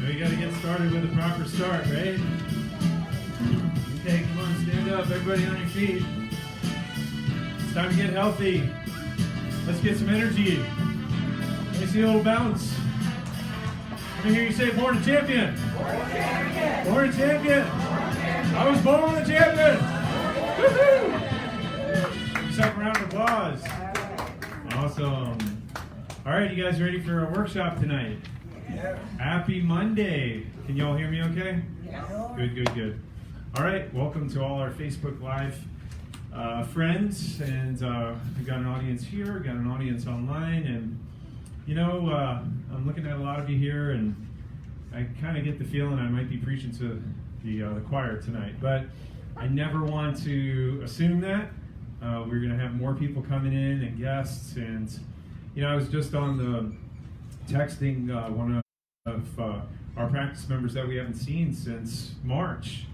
So you got to get started with a proper start, right? Okay, come on, stand up. Everybody on your feet. It's time to get healthy. Let's get some energy. Let me see a little bounce. Let me hear you say, born a champion. Born a champion. Born a champion. I was born a champion. Woohoo! Second round of applause. Awesome. All right, you guys ready for a workshop tonight? Yeah. Happy Monday. Can you all hear me okay? Yeah. Good, good, good. All right, welcome to all our Facebook Live friends. And we've got an audience here, got an audience online. And, you know, I'm looking at a lot of you here, and I kind of get the feeling I might be preaching to the choir tonight. But I never want to assume that. We're going to have more people coming in and guests. And, you know, I was just on the texting one of our practice members that we haven't seen since March.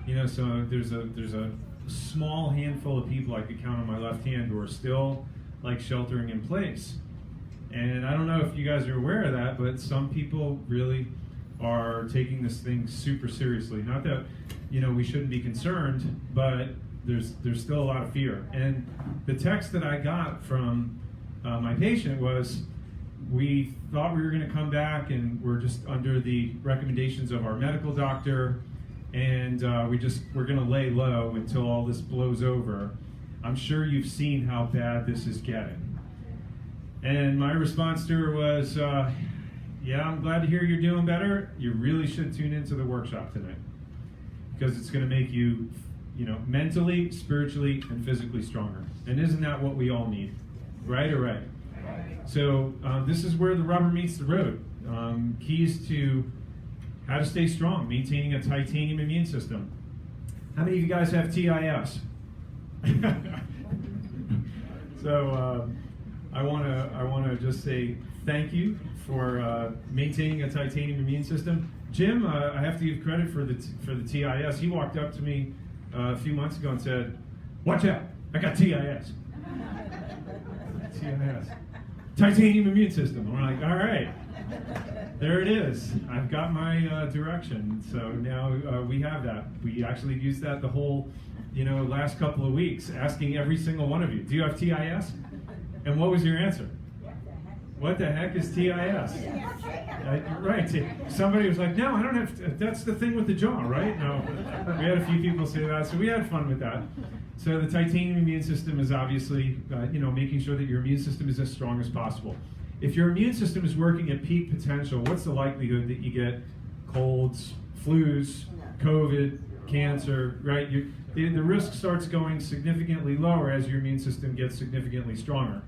You know, so there's a small handful of people I could count on my left hand who are still like sheltering in place. And I don't know if you guys are aware of that, but some people really are taking this thing super seriously. Not that, you know, we shouldn't be concerned, but there's still a lot of fear. And the text that I got from my patient was, we thought we were going to come back and we're just under the recommendations of our medical doctor, and we're going to lay low until all this blows over. I'm sure you've seen how bad this is getting. And my response to her was, yeah, I'm glad to hear you're doing better. You really should tune into the workshop tonight, because it's going to make you, you know, mentally, spiritually, and physically stronger. And isn't that what we all need? Right or right? So this is where the rubber meets the road. Keys to how to stay strong, maintaining a titanium immune system. How many of you guys have TIS? So I want to just say thank you for maintaining a titanium immune system. Jim, I have to give credit for the TIS. He walked up to me a few months ago and said, "Watch out, I got TIS." TIS. Titanium immune system. I'm like, all right, there it is. I've got my direction. So now we have that. We actually used that the whole, you know, last couple of weeks, asking every single one of you, do you have TIS? And what was your answer? What the heck is TIS? Right. Somebody was like, no, I don't have, that's the thing with the jaw, right? No. We had a few people say that, so we had fun with that. So the titanium immune system is obviously, you know, making sure that your immune system is as strong as possible. If your immune system is working at peak potential, what's the likelihood that you get colds, flus, COVID, cancer, right? The risk starts going significantly lower as your immune system gets significantly stronger.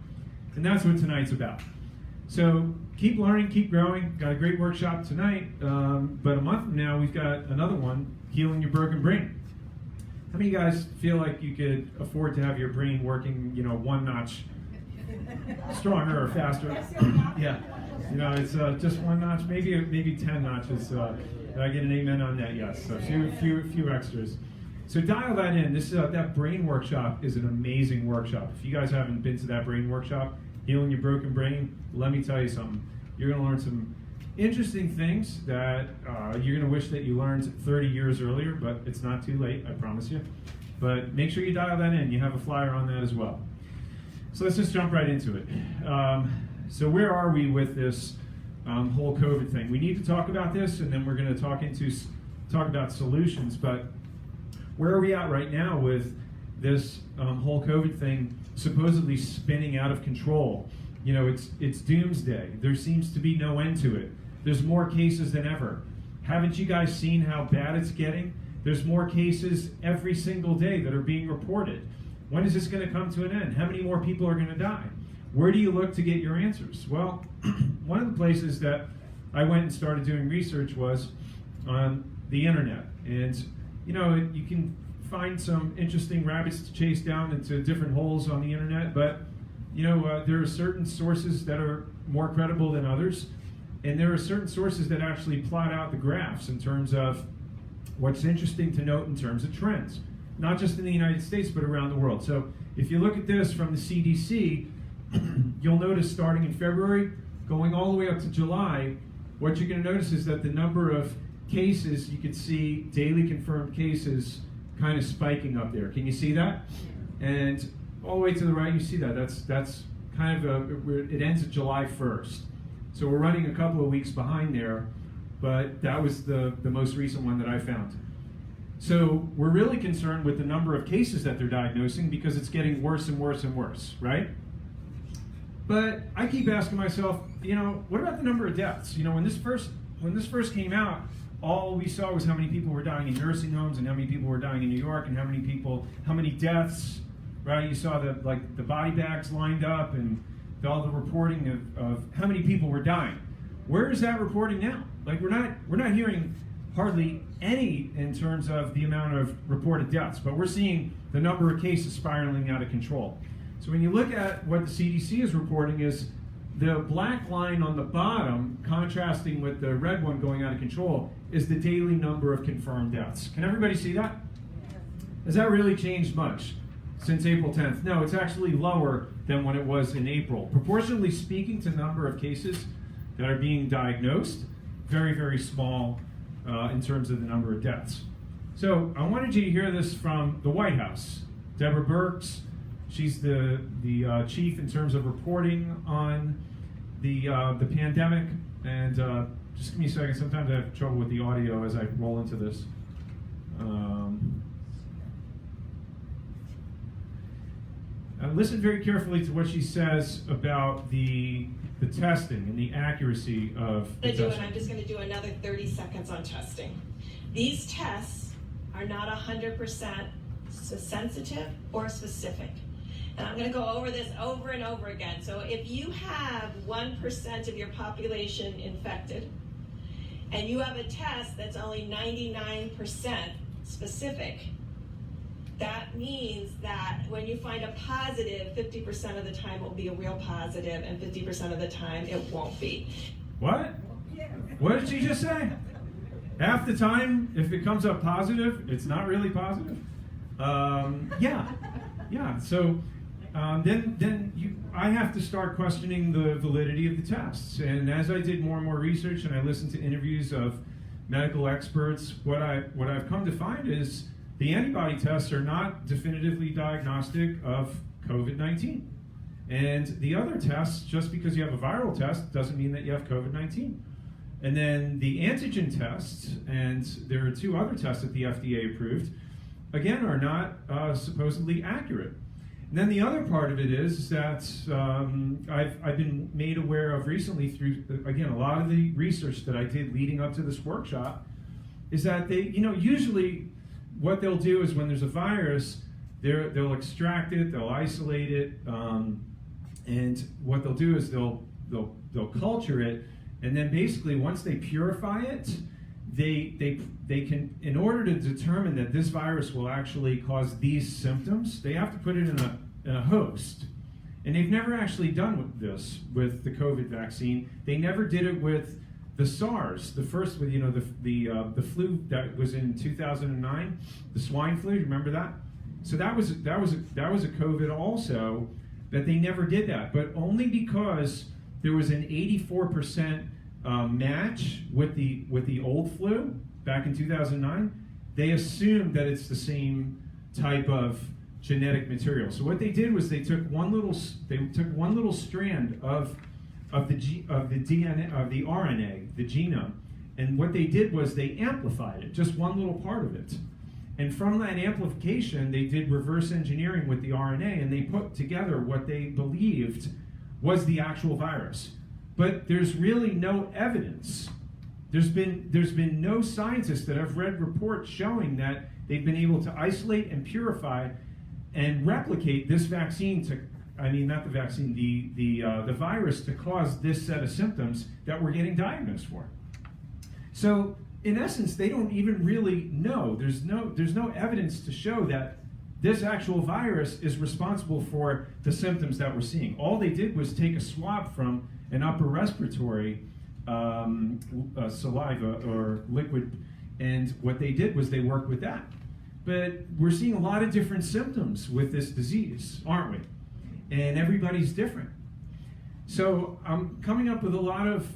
And that's what tonight's about. So keep learning, keep growing. Got a great workshop tonight, but a month from now we've got another one, Healing Your Broken Brain. How many of you guys feel like you could afford to have your brain working, you know, one notch stronger or faster? Yeah, you know, it's just one notch, maybe 10 notches. Did I get an amen on that? Yes. So a few extras. So dial that in. This that brain workshop is an amazing workshop. If you guys haven't been to that brain workshop, Healing Your Broken Brain, let me tell you something. You're going to learn some interesting things that you're going to wish that you learned 30 years earlier, but it's not too late, I promise you. But make sure you dial that in. You have a flyer on that as well. So let's just jump right into it. So where are we with this whole COVID thing? We need to talk about this, and then we're going to talk about solutions. But where are we at right now with this whole COVID thing supposedly spinning out of control? You know, it's doomsday. There seems to be no end to it. There's more cases than ever. Haven't you guys seen how bad it's getting? There's more cases every single day that are being reported. When is this going to come to an end? How many more people are going to die? Where do you look to get your answers? Well, one of the places that I went and started doing research was on the internet. And, you know, you can find some interesting rabbits to chase down into different holes on the internet, but, you know, there are certain sources that are more credible than others. And there are certain sources that actually plot out the graphs in terms of what's interesting to note in terms of trends, not just in the United States, but around the world. So if you look at this from the CDC, you'll notice starting in February, going all the way up to July, what you're going to notice is that the number of cases, you could see daily confirmed cases kind of spiking up there. Can you see that? And all the way to the right, you see that. That's kind of it ends at July 1st. So we're running a couple of weeks behind there, but that was the most recent one that I found. So we're really concerned with the number of cases that they're diagnosing because it's getting worse and worse and worse, right? But I keep asking myself, what about the number of deaths? When this first came out, all we saw was how many people were dying in nursing homes and how many people were dying in New York and how many deaths, right? You saw the body bags lined up and all the reporting of how many people were dying. Where is that reporting now? We're not hearing hardly any in terms of the amount of reported deaths, but we're seeing the number of cases spiraling out of control. So when you look at what the CDC is reporting is the black line on the bottom, contrasting with the red one going out of control, is the daily number of confirmed deaths. Can everybody see that? Has that really changed much since April 10th? No, it's actually lower than when it was in April. Proportionally speaking to the number of cases that are being diagnosed, very, very small in terms of the number of deaths. So I wanted you to hear this from the White House. Deborah Birx, she's the chief in terms of reporting on the pandemic. And just give me a second. Sometimes I have trouble with the audio as I roll into this. Listen very carefully to what she says about the testing and the accuracy of the testing. I'm just going to do another 30 seconds on testing. These tests are not 100% sensitive or specific. And I'm going to go over this over and over again. So if you have 1% of your population infected, and you have a test that's only 99% specific, that means that when you find a positive, 50% of the time it will be a real positive, and 50% of the time it won't be. What? What did she just say? Half the time, if it comes up positive, it's not really positive? Yeah. So I have to start questioning the validity of the tests. And as I did more and more research and I listened to interviews of medical experts, what I've come to find is the antibody tests are not definitively diagnostic of COVID-19. And the other tests, just because you have a viral test, doesn't mean that you have COVID-19. And then the antigen tests, and there are 2 other tests that the FDA approved, again, are not supposedly accurate. And then the other part of it is that I've been made aware of recently through, again, a lot of the research that I did leading up to this workshop, is that they, usually what they'll do is when there's a virus, they'll extract it, they'll isolate it, and what they'll do is they'll culture it, and then basically once they purify it, they can, in order to determine that this virus will actually cause these symptoms, they have to put it in a host. And they've never actually done this with the COVID vaccine. They never did it with the SARS, the first, the flu that was in 2009, the swine flu. Remember that? So that was a COVID also, that they never did that, but only because there was an 84% match with the old flu back in 2009. They assumed that it's the same type of genetic material. So what they did was they took one little strand of the DNA, of the RNA, the genome, and what they did was they amplified it, just one little part of it. And from that amplification, they did reverse engineering with the RNA, and they put together what they believed was the actual virus. But there's really no evidence. There's been no scientists that have read reports showing that they've been able to isolate and purify and replicate this vaccine the virus to cause this set of symptoms that we're getting diagnosed for. So in essence, they don't even really know. There's no evidence to show that this actual virus is responsible for the symptoms that we're seeing. All they did was take a swab from an upper respiratory saliva or liquid, and what they did was they worked with that. But we're seeing a lot of different symptoms with this disease, aren't we? And everybody's different. So I'm coming up with a lot of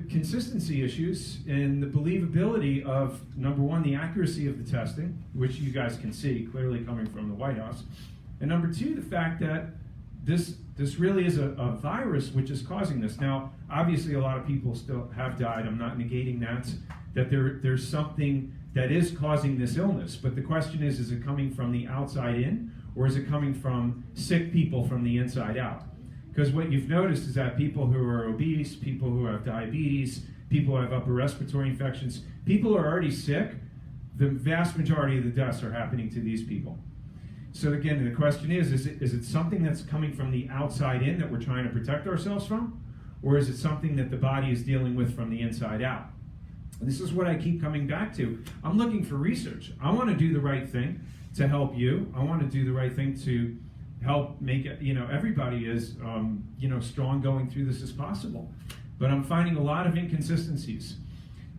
consistency issues in the believability of, number one, the accuracy of the testing, which you guys can see clearly coming from the White House, and number two, the fact that this really is a virus which is causing this. Now, obviously, a lot of people still have died. I'm not negating that there's something that is causing this illness. But the question is it coming from the outside in, or is it coming from sick people from the inside out? Because what you've noticed is that people who are obese, people who have diabetes, people who have upper respiratory infections, people who are already sick, the vast majority of the deaths are happening to these people. So again, the question is it something that's coming from the outside in that we're trying to protect ourselves from? Or is it something that the body is dealing with from the inside out? And this is what I keep coming back to. I'm looking for research. I want to do the right thing to help you. I want to do the right thing to help make it, everybody as, strong going through this as possible. But I'm finding a lot of inconsistencies.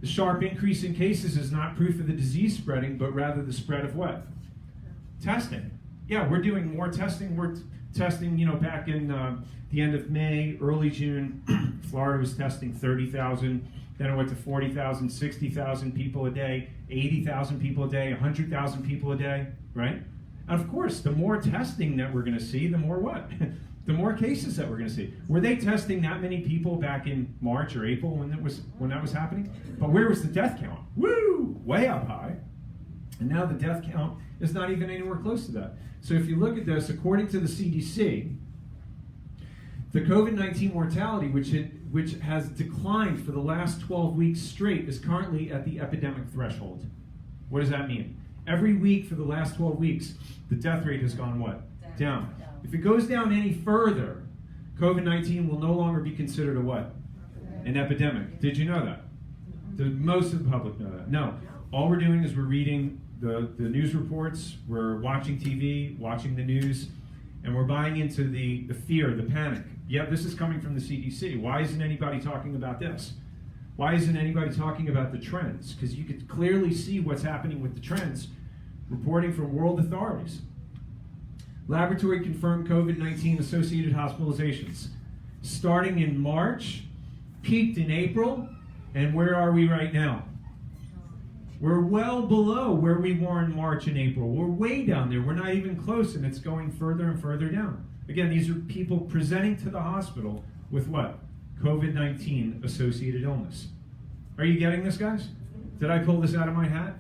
The sharp increase in cases is not proof of the disease spreading, but rather the spread of what? Testing. Yeah, we're doing more testing. We're testing, back in the end of May, early June, Florida was testing 30,000. Then it went to 40,000, 60,000 people a day, 80,000 people a day, 100,000 people a day, right? And of course, the more testing that we're going to see, the more what? The more cases that we're going to see. Were they testing that many people back in March or April when that was happening? But where was the death count? Woo! Way up high. And now the death count is not even anywhere close to that. So if you look at this, according to the CDC, the COVID-19 mortality, which has declined for the last 12 weeks straight, is currently at the epidemic threshold. What does that mean? Every week for the last 12 weeks, the death rate has gone what? Down. If it goes down any further, COVID-19 will no longer be considered a what? An epidemic. Did you know that? Most of the public know that. No. All we're doing is we're reading the news reports, we're watching TV, watching the news, and we're buying into the fear, the panic. Yeah, this is coming from the CDC. Why isn't anybody talking about this? Why isn't anybody talking about the trends? Because you could clearly see what's happening with the trends, reporting from world authorities. Laboratory confirmed COVID-19 associated hospitalizations. Starting in March, peaked in April, and where are we right now? We're well below where we were in March and April. We're way down there. We're not even close, and it's going further and further down. Again, these are people presenting to the hospital with what? COVID-19 associated illness. Are you getting this, guys? Did I pull this out of my hat?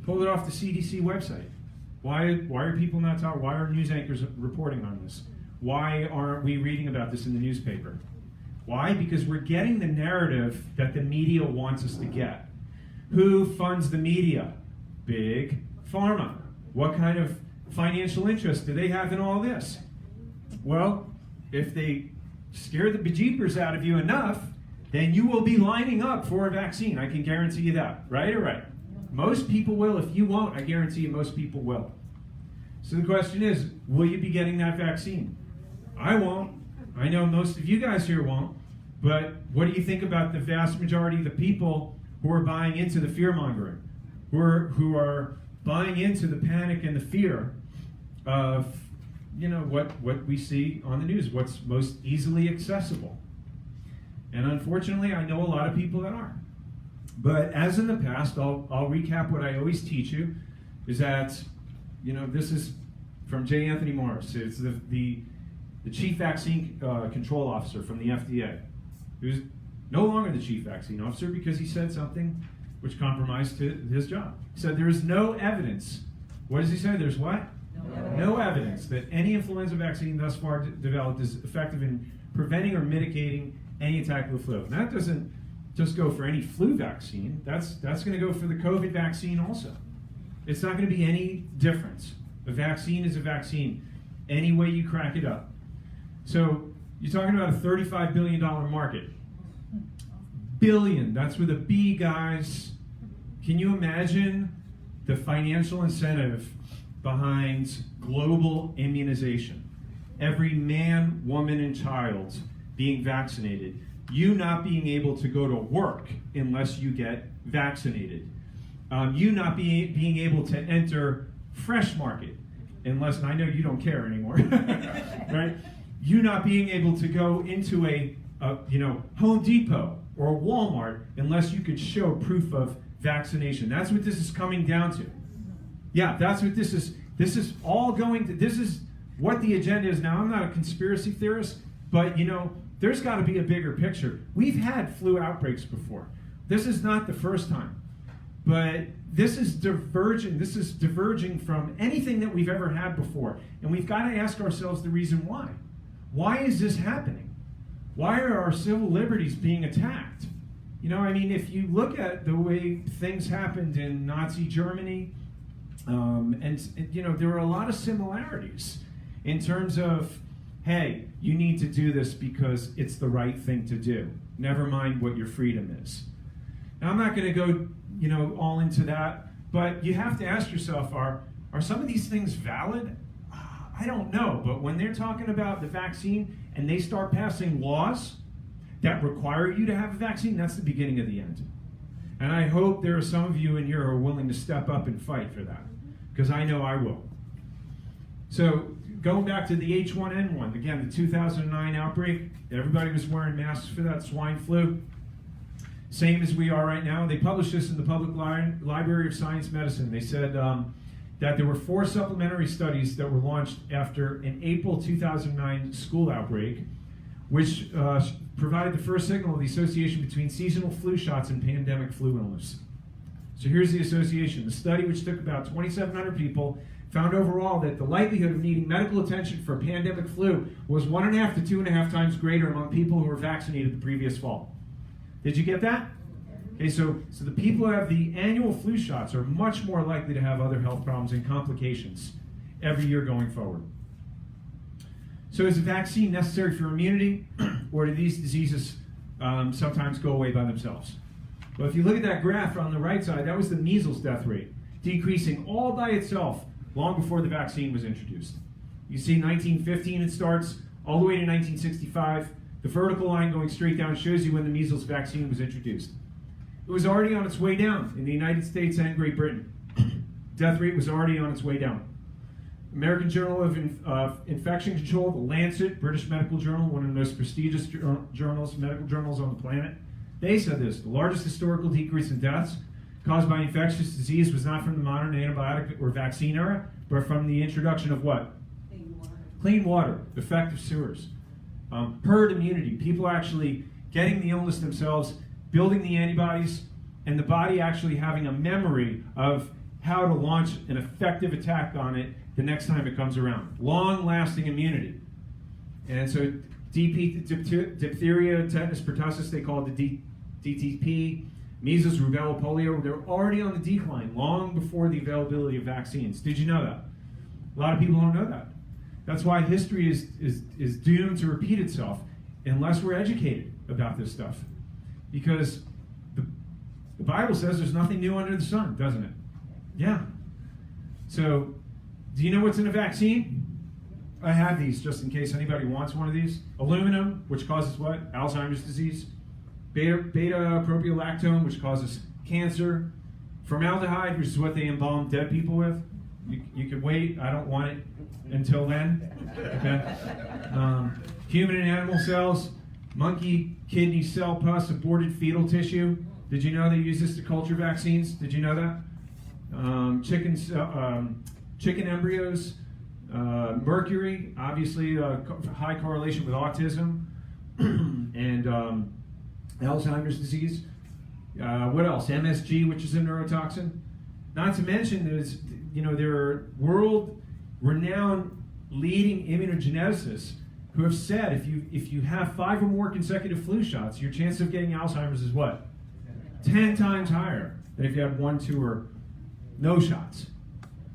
Pulled it off the CDC website. Why are people not talking? Why are news anchors reporting on this? Why aren't we reading about this in the newspaper? Why? Because we're getting the narrative that the media wants us to get. Who funds the media? Big Pharma. What kind of financial interest do they have in all this? Well, if they scare the bejeepers out of you enough, then you will be lining up for a vaccine. I can guarantee you that. Right or right? Most people will. If you won't, I guarantee you most people will. So the question is, will you be getting that vaccine? I won't. I know most of you guys here won't. But what do you think about the vast majority of the people who are buying into the fear-mongering, who are buying into the panic and the fear of what we see on the news, what's most easily accessible? And unfortunately, I know a lot of people that are. But as in the past, I'll recap what I always teach you, is that, this is from J. Anthony Morris. It's the chief vaccine control officer from the FDA, who's no longer the chief vaccine officer because he said something which compromised his job. He said there is no evidence. What does he say? There's what? No evidence that any influenza vaccine thus far developed is effective in preventing or mitigating any attack of the flu. And that doesn't just go for any flu vaccine. That's going to go for the COVID vaccine also. It's not going to be any difference. A vaccine is a vaccine, any way you crack it up. So you're talking about a $35 billion market. Billion, that's with a B, guys. Can you imagine the financial incentive behind global immunization? Every man, woman, and child being vaccinated. You not being able to go to work unless you get vaccinated. You not being able to enter Fresh Market unless, and I know you don't care anymore, right? you not being able to go into a Home Depot or a Walmart unless you could show proof of vaccination. That's what this is coming down to. Yeah, that's what this is. This is all going to, this is what the agenda is now. I'm not a conspiracy theorist, but there's got to be a bigger picture. We've had flu outbreaks before. This is not the first time. But this is diverging from anything that we've ever had before. And we've got to ask ourselves the reason why. Why is this happening? Why are our civil liberties being attacked? If you look at the way things happened in Nazi Germany, there were a lot of similarities in terms of, hey, you need to do this because it's the right thing to do. Never mind what your freedom is. Now, I'm not going to go all into that, but you have to ask yourself, are some of these things valid? I don't know, but when they're talking about the vaccine and they start passing laws that require you to have a vaccine, that's the beginning of the end. And I hope there are some of you in here who are willing to step up and fight for that, because I know I will. So going back to the H1N1, again, the 2009 outbreak, everybody was wearing masks for that swine flu. Same as we are right now. They published this in the Public Library of Science Medicine. They said that there were 4 supplementary studies that were launched after an April 2009 school outbreak, which provided the first signal of the association between seasonal flu shots and pandemic flu illness. So here's the association. The study, which took about 2,700 people, found overall that the likelihood of needing medical attention for pandemic flu was 1.5 to 2.5 times greater among people who were vaccinated the previous fall. Did you get that? Okay, so the people who have the annual flu shots are much more likely to have other health problems and complications every year going forward. So is a vaccine necessary for immunity, or do these diseases sometimes go away by themselves? Well, if you look at that graph on the right side, that was the measles death rate, decreasing all by itself long before the vaccine was introduced. You see 1915 it starts, all the way to 1965. The vertical line going straight down shows you when the measles vaccine was introduced. It was already on its way down in the United States and Great Britain. Death rate was already on its way down. American Journal of Infection Control, The Lancet, British Medical Journal, one of the most prestigious medical journals on the planet, they said this: the largest historical decrease in deaths caused by infectious disease was not from the modern antibiotic or vaccine era, but from the introduction of what? Clean water, effective sewers. Herd immunity, people actually getting the illness themselves, building the antibodies, and the body actually having a memory of how to launch an effective attack on it the next time it comes around. Long-lasting immunity. And so diphtheria, tetanus, pertussis, they call it the DTP, measles, rubella, polio, they're already on the decline long before the availability of vaccines. Did you know that? A lot of people don't know that. That's why history is doomed to repeat itself unless we're educated about this stuff. Because the Bible says there's nothing new under the sun, doesn't it? Yeah. So, do you know what's in a vaccine? I have these just in case anybody wants one of these. Aluminum, which causes what? Alzheimer's disease. Beta-propiolactone, which causes cancer. Formaldehyde, which is what they embalm dead people with. You can wait. I don't want it until then. Okay. Human and animal cells, monkey kidney cell pus, aborted fetal tissue. Did you know they use this to culture vaccines? Did you know that? Chicken embryos, mercury, obviously high correlation with autism and Alzheimer's disease. What else? MSG, which is a neurotoxin. Not to mention, there are world-renowned leading immunogeneticists who have said if you have 5 or more consecutive flu shots, your chance of getting Alzheimer's is what? 10 times higher than if you had 1, 2, or no shots.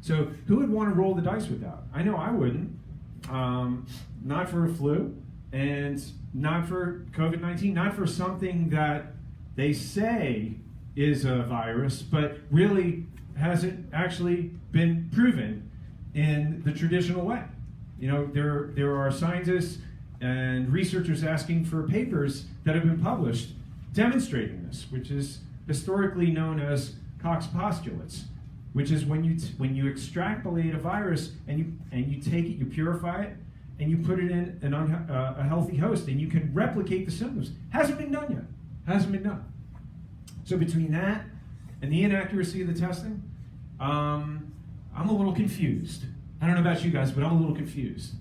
So who would want to roll the dice with that? I know I wouldn't. Not for a flu, and not for COVID-19, not for something that they say is a virus, but really hasn't actually been proven in the traditional way. There are scientists and researchers asking for papers that have been published demonstrating this, which is historically known as Koch's postulates, which is when you extrapolate a virus and you take it, you purify it, and you put it in a healthy host, and you can replicate the symptoms. Hasn't been done yet. Hasn't been done. So between that and the inaccuracy of the testing, I'm a little confused. I don't know about you guys, but I'm a little confused.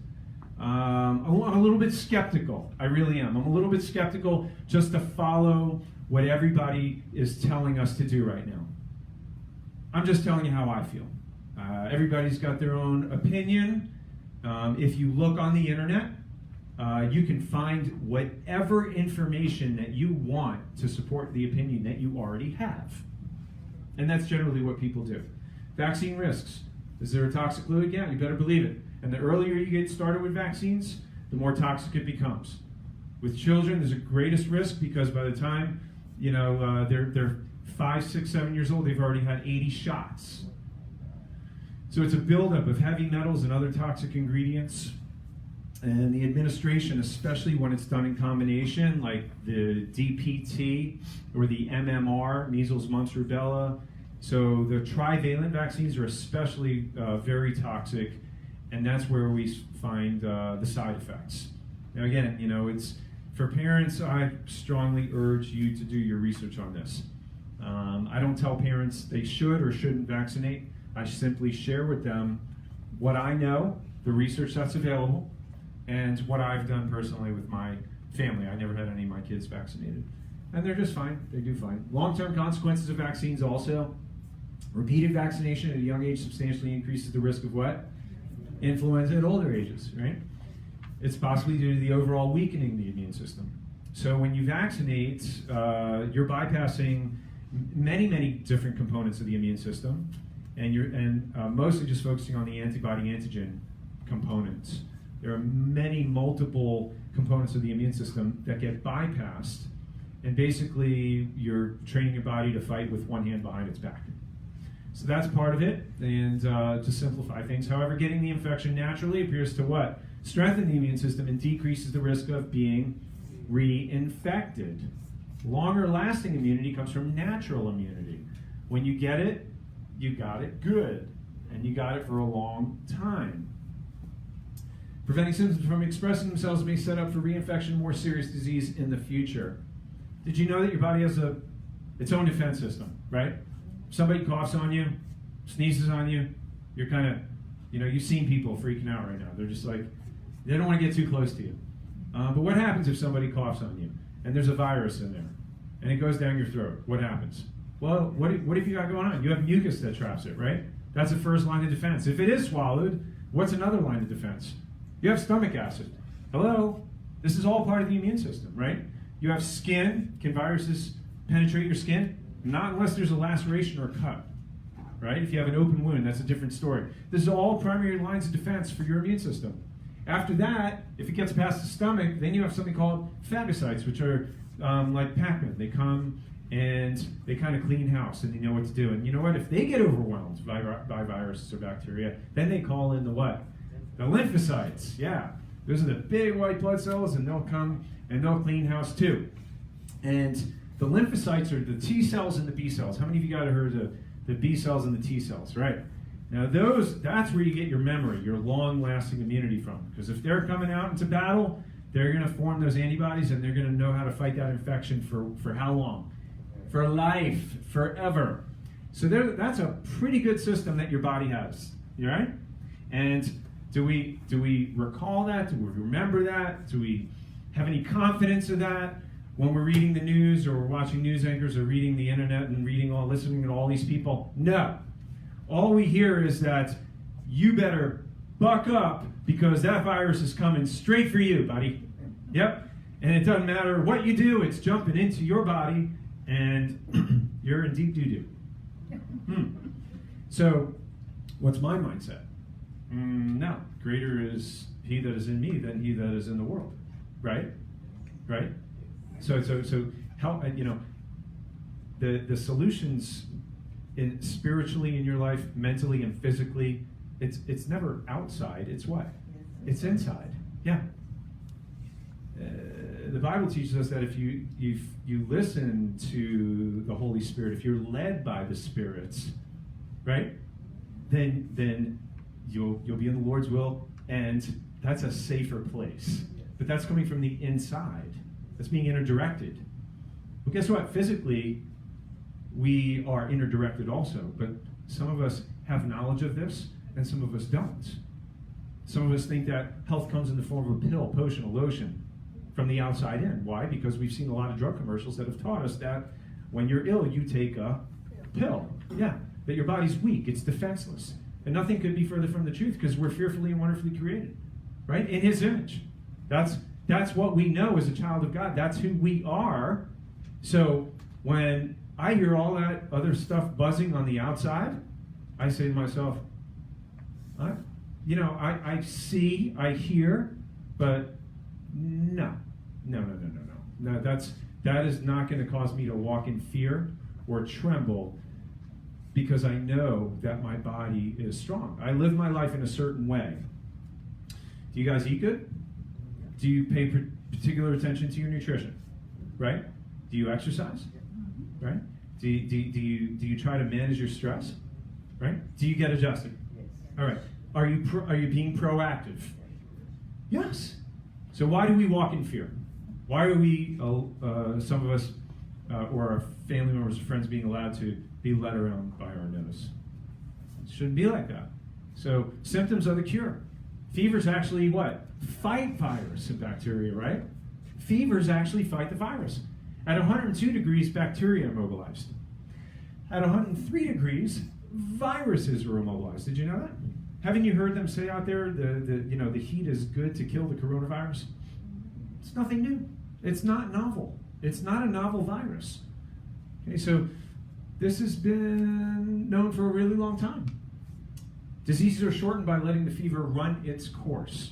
I'm a little bit skeptical. I really am. I'm a little bit skeptical just to follow what everybody is telling us to do right now. I'm just telling you how I feel. Everybody's got their own opinion. If you look on the internet, you can find whatever information that you want to support the opinion that you already have. And that's generally what people do. Vaccine risks. Is there a toxic fluid? Yeah, you better believe it. And the earlier you get started with vaccines, the more toxic it becomes. With children, there's a greatest risk because by the time they're 5, 6, 7 years old, they've already had 80 shots. So it's a buildup of heavy metals and other toxic ingredients. And the administration, especially when it's done in combination, like the DPT or the MMR, measles, mumps, rubella. So the trivalent vaccines are especially very toxic, and that's where we find the side effects. Now again, it's for parents, I strongly urge you to do your research on this. I don't tell parents they should or shouldn't vaccinate. I simply share with them what I know, the research that's available, and what I've done personally with my family. I never had any of my kids vaccinated. And they're just fine. They do fine. Long-term consequences of vaccines also. Repeated vaccination at a young age substantially increases the risk of what? Influenza at older ages, right? It's possibly due to the overall weakening of the immune system. So when you vaccinate, you're bypassing many, many different components of the immune system, and you're mostly just focusing on the antibody-antigen components. There are many multiple components of the immune system that get bypassed, and basically you're training your body to fight with one hand behind its back. So that's part of it, and to simplify things. However, getting the infection naturally appears to what? Strengthen the immune system and decreases the risk of being reinfected. Longer lasting immunity comes from natural immunity. When you get it, you got it good, and you got it for a long time. Preventing symptoms from expressing themselves may set up for reinfection and more serious disease in the future. Did you know that your body has its own defense system, right? Somebody coughs on you, sneezes on you, you're kind of, you've seen people freaking out right now. They're just like, they don't want to get too close to you. But what happens if somebody coughs on you and there's a virus in there and it goes down your throat? What happens? Well, what have you got going on? You have mucus that traps it, right? That's the first line of defense. If it is swallowed, what's another line of defense? You have stomach acid. Hello? This is all part of the immune system, right? You have skin. Can viruses penetrate your skin? Not unless there's a laceration or a cut, right? If you have an open wound, that's a different story. This is all primary lines of defense for your immune system. After that, if it gets past the stomach, then you have something called phagocytes, which are like Pac-Man. They come and they kind of clean house, and they know what to do. And you know what? If they get overwhelmed by viruses or bacteria, then they call in the what? The lymphocytes. Yeah, those are the big white blood cells, and they'll come and they'll clean house too. And the lymphocytes are the T cells and the B cells. How many of you guys heard of the B cells and the T cells, right? Now that's where you get your memory, your long-lasting immunity from. Because if they're coming out into battle, they're going to form those antibodies, and they're going to know how to fight that infection for how long? For life, forever. So that's a pretty good system that your body has, you right? And do we recall that? Do we remember that? Do we have any confidence of that when we're reading the news, or we're watching news anchors, or reading the internet and listening to all these people? No. All we hear is that you better buck up because that virus is coming straight for you, buddy. Yep. And it doesn't matter what you do, it's jumping into your body, and you're in deep doo-doo. So, what's my mindset? No. Greater is he that is in me than he that is in the world. Right? Right? So how, the solutions spiritually in your life, mentally and physically, it's never outside. It's what? It's inside. Yeah. The Bible teaches us that if you listen to the Holy Spirit, if you're led by the Spirit, right, then you'll be in the Lord's will, and that's a safer place. But that's coming from the inside. That's being interdirected. Well, guess what? Physically, we are interdirected also, but some of us have knowledge of this, and some of us don't. Some of us think that health comes in the form of a pill, potion, a lotion, from the outside in. Why? Because we've seen a lot of drug commercials that have taught us that when you're ill, you take a pill. Yeah, that your body's weak, it's defenseless. And nothing could be further from the truth, because we're fearfully and wonderfully created, right? In His image. That's what we know as a child of God. That's who we are. So when I hear all that other stuff buzzing on the outside, I say to myself, I see, I hear, but no, that is not going to cause me to walk in fear or tremble, because I know that my body is strong. I live my life in a certain way. Do you guys eat good? Do you pay particular attention to your nutrition? Right? Do you exercise? Right? Do you try to manage your stress? Right? Do you get adjusted? All right. Are you being proactive? Yes. So why do we walk in fear? Why are we, some of us, or our family members or friends, being allowed to be led around by our nose? It shouldn't be like that. So symptoms are the cure. Fevers actually what? Fight virus and bacteria, right? Fevers actually fight the virus. At 102 degrees, bacteria are immobilized. At 103 degrees, viruses are immobilized. Did you know that? Haven't you heard them say out there the heat is good to kill the coronavirus? It's nothing new. It's not novel. It's not a novel virus. Okay, so this has been known for a really long time. Diseases are shortened by letting the fever run its course.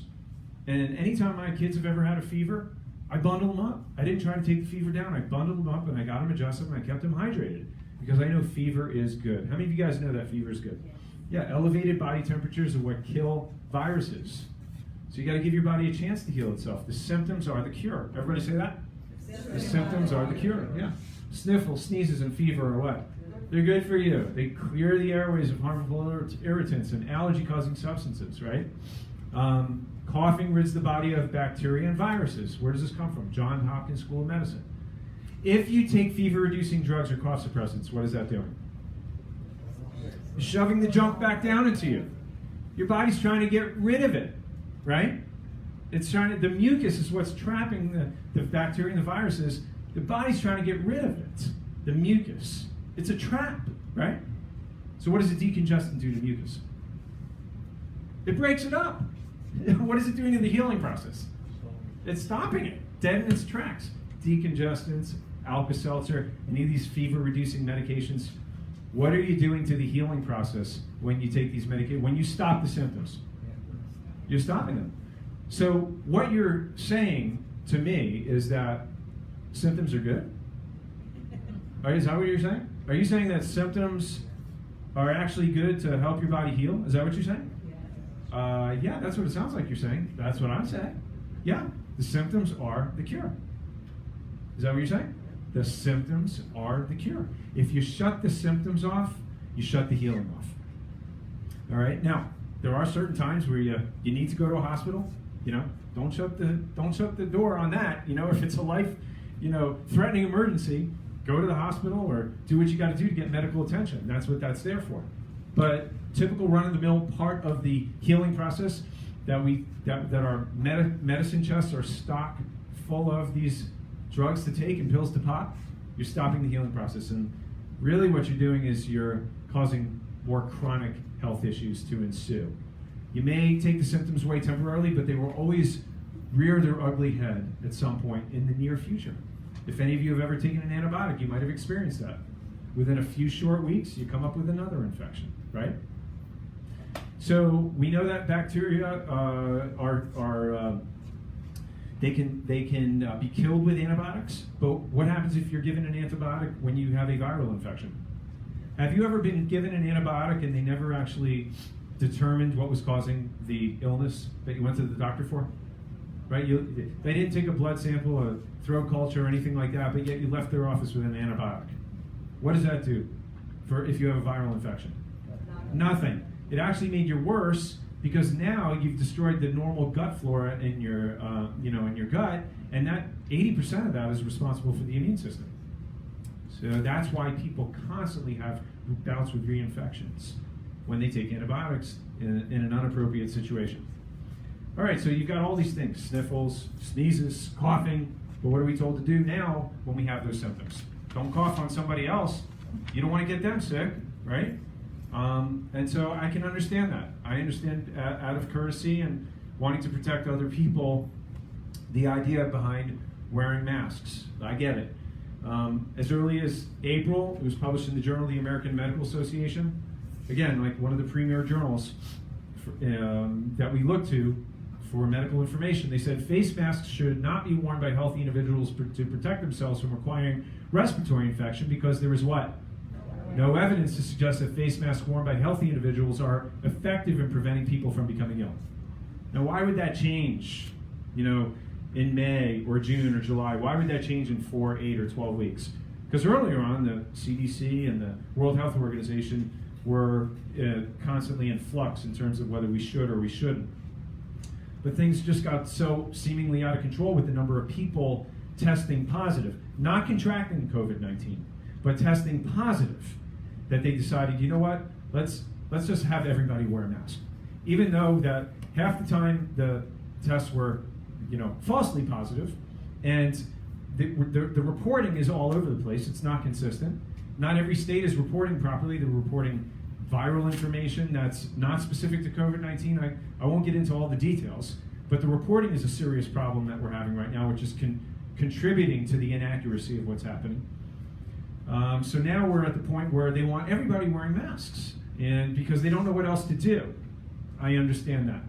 And anytime my kids have ever had a fever, I bundle them up. I didn't try to take the fever down. I bundled them up and I got them adjusted and I kept them hydrated, because I know fever is good. How many of you guys know that fever is good? Yeah, elevated body temperatures are what kill viruses. So you got to give your body a chance to heal itself. The symptoms are the cure. Everybody say that? The symptoms are the cure. Yeah. Sniffles, sneezes, and fever are what? They're good for you. They clear the airways of harmful irritants and allergy-causing substances, right? Coughing rids the body of bacteria and viruses. Where does this come from? Johns Hopkins School of Medicine. If you take fever-reducing drugs or cough suppressants, what is that doing? Shoving the junk back down into you. Your body's trying to get rid of it, right? It's trying to, the mucus is what's trapping the bacteria and the viruses. The body's trying to get rid of it. The mucus. It's a trap, right? So what does a decongestant do to mucus? It breaks it up. What is it doing in the healing process? It's stopping it, dead in its tracks. Decongestants, Alka-Seltzer, any of these fever-reducing medications. What are you doing to the healing process when you take these medications? When you stop the symptoms, you're stopping them. So what you're saying to me is that symptoms are good? Right, is that what you're saying? Are you saying that symptoms are actually good to help your body heal? Is that what you're saying? Yeah, that's what it sounds like you're saying. That's what I'm saying. Yeah, the symptoms are the cure. Is that what you're saying? The symptoms are the cure. If you shut the symptoms off, you shut the healing off. All right. Now, there are certain times where you need to go to a hospital. Don't shut the door on that. If it's a life, threatening emergency, go to the hospital or do what you got to do to get medical attention. That's what that's there for. But typical run-of-the-mill part of the healing process that our medicine chests are stocked full of these drugs to take and pills to pop, you're stopping the healing process. And really what you're doing is you're causing more chronic health issues to ensue. You may take the symptoms away temporarily, but they will always rear their ugly head at some point in the near future. If any of you have ever taken an antibiotic, you might have experienced that. Within a few short weeks, you come up with another infection, right? So we know that bacteria they can be killed with antibiotics, but what happens if you're given an antibiotic when you have a viral infection? Have you ever been given an antibiotic and they never actually determined what was causing the illness that you went to the doctor for? Right? They didn't take a blood sample, a throat culture, or anything like that, but yet you left their office with an antibiotic. What does that do for if you have a viral infection? Nothing. It actually made you worse because now you've destroyed the normal gut flora in your, in your gut, and that 80% of that is responsible for the immune system. So that's why people constantly have bouts with reinfections when they take antibiotics in an inappropriate situation. All right, so you've got all these things: sniffles, sneezes, coughing. But what are we told to do now when we have those symptoms? Don't cough on somebody else. You don't want to get them sick, right? And so I can understand that. I understand out of courtesy and wanting to protect other people, the idea behind wearing masks. I get it. As early as April, it was published in the Journal of the American Medical Association. Again, like one of the premier journals that we look to for medical information. They said face masks should not be worn by healthy individuals to protect themselves from acquiring respiratory infection because there is what? No evidence to suggest that face masks worn by healthy individuals are effective in preventing people from becoming ill. Now, why would that change, in May or June or July? Why would that change in 4, 8, or 12 weeks? Because earlier on, the CDC and the World Health Organization were constantly in flux in terms of whether we should or we shouldn't. But things just got so seemingly out of control with the number of people testing positive, not contracting COVID-19, but testing positive, that they decided, you know what, let's just have everybody wear a mask. Even though that half the time the tests were, falsely positive, and the reporting is all over the place. It's not consistent. Not every state is reporting properly. They're reporting viral information that's not specific to COVID-19. I won't get into all the details, but the reporting is a serious problem that we're having right now, which is contributing to the inaccuracy of what's happening. So now we're at the point where they want everybody wearing masks, and because they don't know what else to do. I understand that.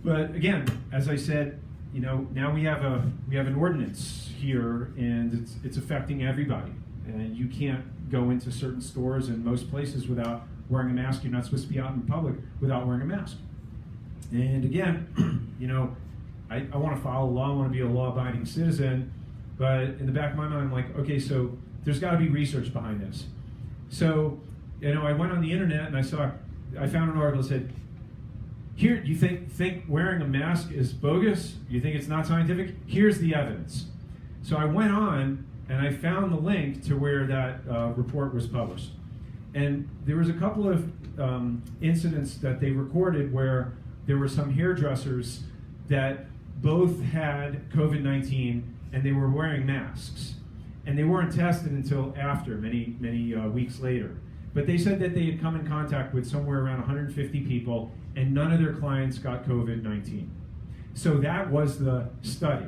But again, as I said, now we have an ordinance here, and it's affecting everybody. And you can't go into certain stores in most places without wearing a mask. You're not supposed to be out in public without wearing a mask. And again, I want to follow law. I want to be a law-abiding citizen. But in the back of my mind, I'm like, okay, so there's got to be research behind this. So, I went on the internet and I found an article that said, here, you think wearing a mask is bogus? You think it's not scientific? Here's the evidence. So I went on and I found the link to where that report was published. And there was a couple of incidents that they recorded where there were some hairdressers that both had COVID-19 and they were wearing masks. And they weren't tested until after, many weeks later. But they said that they had come in contact with somewhere around 150 people, and none of their clients got COVID-19. So that was the study.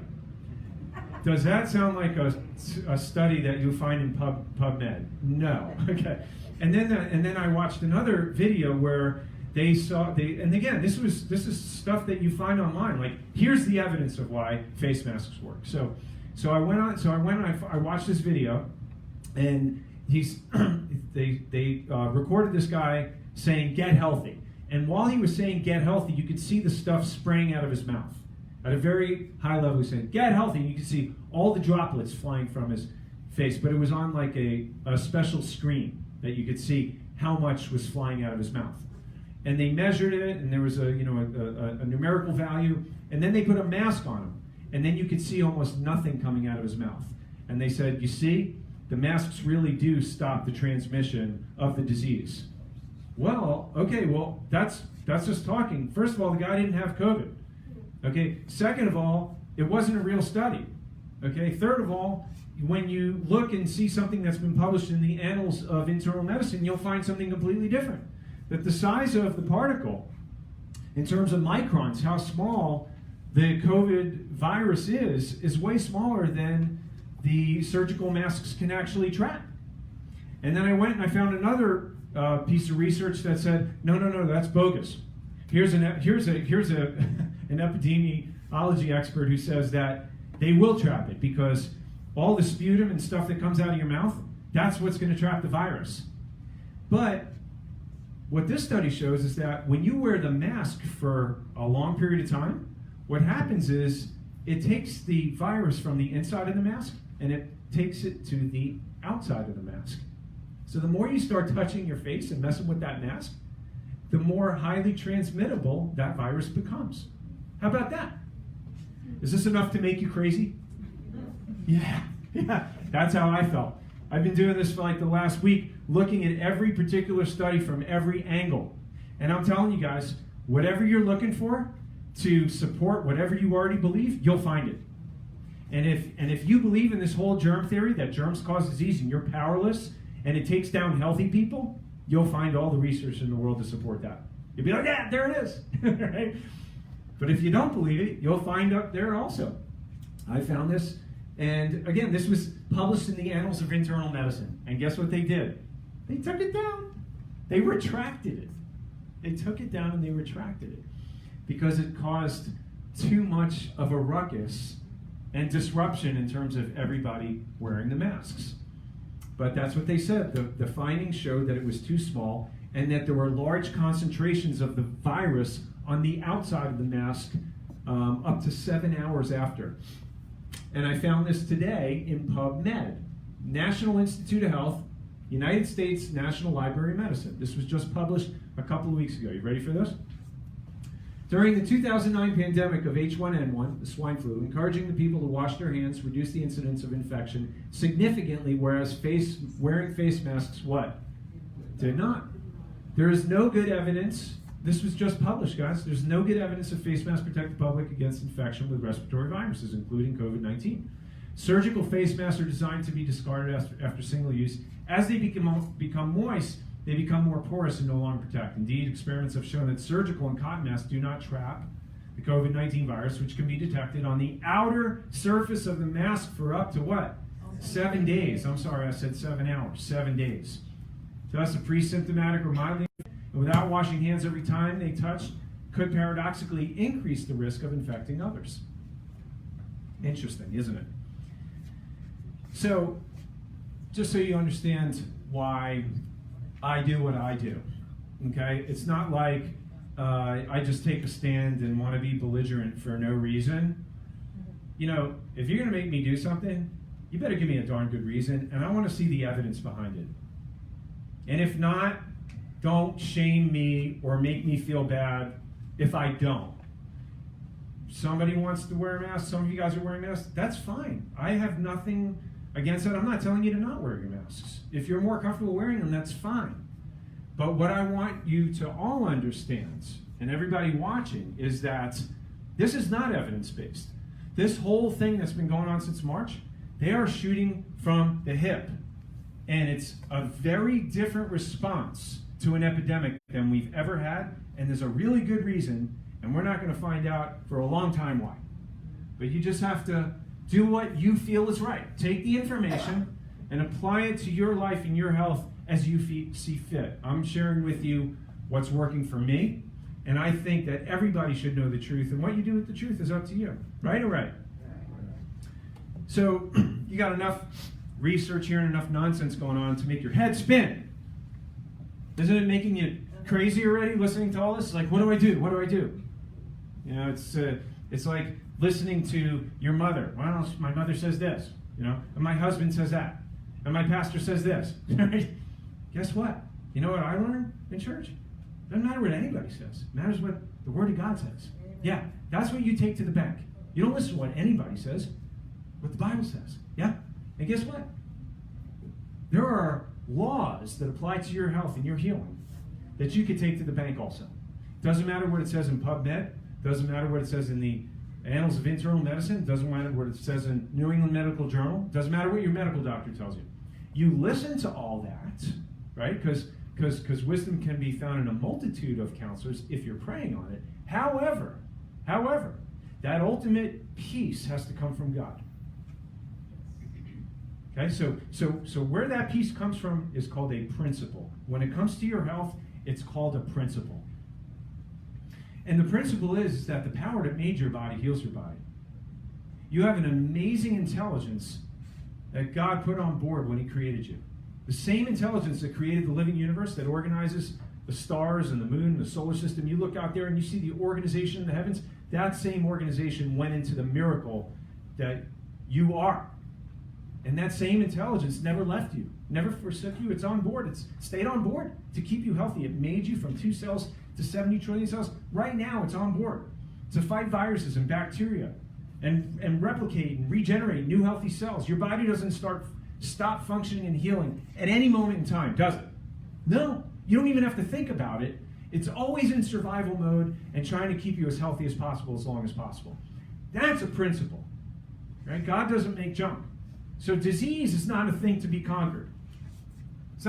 Does that sound like a study that you'll find in PubMed? No. Okay. And then I watched another video where and again, this is stuff that you find online. Like, here's the evidence of why face masks work. So I went on. I watched this video, and they recorded this guy saying "get healthy," and while he was saying "get healthy," you could see the stuff spraying out of his mouth at a very high level. He said "get healthy," and you could see all the droplets flying from his face, but it was on like a special screen that you could see how much was flying out of his mouth. And they measured it, and there was a numerical value, and then they put a mask on him, and then you could see almost nothing coming out of his mouth. And they said, you see, the masks really do stop the transmission of the disease. Well, okay, that's just talking. First of all, the guy didn't have COVID. Okay. Second of all, it wasn't a real study. Okay. Third of all, when you look and see something that's been published in the Annals of Internal Medicine, you'll find something completely different. That the size of the particle, in terms of microns, how small the COVID virus is way smaller than the surgical masks can actually trap. And then I went and I found another piece of research that said, no, that's bogus. Here's an epidemiology expert who says that they will trap it because all the sputum and stuff that comes out of your mouth, that's what's going to trap the virus. But what this study shows is that when you wear the mask for a long period of time, what happens is it takes the virus from the inside of the mask and it takes it to the outside of the mask. So the more you start touching your face and messing with that mask, the more highly transmittable that virus becomes. How about that? Is this enough to make you crazy? Yeah, that's how I felt. I've been doing this for like the last week, looking at every particular study from every angle. And I'm telling you guys, whatever you're looking for to support whatever you already believe, you'll find it. And if you believe in this whole germ theory, that germs cause disease and you're powerless, and it takes down healthy people, you'll find all the research in the world to support that. You'll be like, yeah, there it is. Right? But if you don't believe it, you'll find up there also. I found this, and again, this was published in the Annals of Internal Medicine. And guess what they did? They took it down. They retracted it. They took it down and they retracted it because it caused too much of a ruckus and disruption in terms of everybody wearing the masks. But that's what they said. The findings showed that it was too small and that there were large concentrations of the virus on the outside of the mask up to 7 hours after. And I found this today in PubMed, National Institute of Health, United States National Library of Medicine. This was just published a couple of weeks ago. You ready for this? During the 2009 pandemic of H1N1, the swine flu, encouraging the people to wash their hands, reduce the incidence of infection significantly, whereas wearing face masks, what? Did not. There is no good evidence. This was just published, guys. There's no good evidence that face masks protect the public against infection with respiratory viruses, including COVID-19. Surgical face masks are designed to be discarded after single use. As they become moist, they become more porous and no longer protect. Indeed, experiments have shown that surgical and cotton masks do not trap the COVID-19 virus, which can be detected on the outer surface of the mask for up to what? 7 days. I'm sorry, I said 7 hours. 7 days. Thus, a pre-symptomatic or mildly without washing hands every time they touch could paradoxically increase the risk of infecting others. Interesting, isn't it? So, just so you understand why I do what I do, okay? It's not like I just take a stand and want to be belligerent for no reason. You know, if you're going to make me do something, you better give me a darn good reason, and I want to see the evidence behind it. And if not, don't shame me or make me feel bad if I don't. Somebody wants to wear a mask, some of you guys are wearing masks, that's fine. I have nothing against that. I'm not telling you to not wear your masks. If you're more comfortable wearing them, that's fine. But what I want you to all understand, and everybody watching, is that this is not evidence-based. This whole thing that's been going on since March, they are shooting from the hip. And it's a very different response to an epidemic than we've ever had, and there's a really good reason, and we're not going to find out for a long time why. But you just have to do what you feel is right. Take the information and apply it to your life and your health as you see fit. I'm sharing with you what's working for me, and I think that everybody should know the truth, and what you do with the truth is up to you. Right or right? So you got enough research here and enough nonsense going on to make your head spin. Isn't it making you crazy already listening to all this? Like, what do I do? What do I do? You know, it's like listening to your mother. Well, my mother says this, you know, and my husband says that, and my pastor says this. Right? Guess what? You know what I learned in church? It doesn't matter what anybody says. It matters what the Word of God says. Yeah, that's what you take to the bank. You don't listen to what anybody says, what the Bible says. Yeah? And guess what? There are laws that apply to your health and your healing that you could take to the bank also. Doesn't matter what it says in PubMed. Doesn't matter what it says in the Annals of Internal Medicine. Doesn't matter what it says in New England Medical Journal. Doesn't matter what your medical doctor tells you. You listen to all that, right? Because wisdom can be found in a multitude of counselors if you're praying on it. However, that ultimate peace has to come from God. Okay, so where that peace comes from is called a principle. When it comes to your health, it's called a principle. And the principle is that the power that made your body heals your body. You have an amazing intelligence that God put on board when He created you. The same intelligence that created the living universe, that organizes the stars and the moon and the solar system. You look out there and you see the organization in the heavens. That same organization went into the miracle that you are. And that same intelligence never left you, never forsook you. It's on board. It's stayed on board to keep you healthy. It made you from 2 cells to 70 trillion cells. Right now, it's on board to fight viruses and bacteria and replicate and regenerate new healthy cells. Your body doesn't stop functioning and healing at any moment in time, does it? No, you don't even have to think about it. It's always in survival mode and trying to keep you as healthy as possible as long as possible. That's a principle, right? God doesn't make junk. So disease is not a thing to be conquered. It's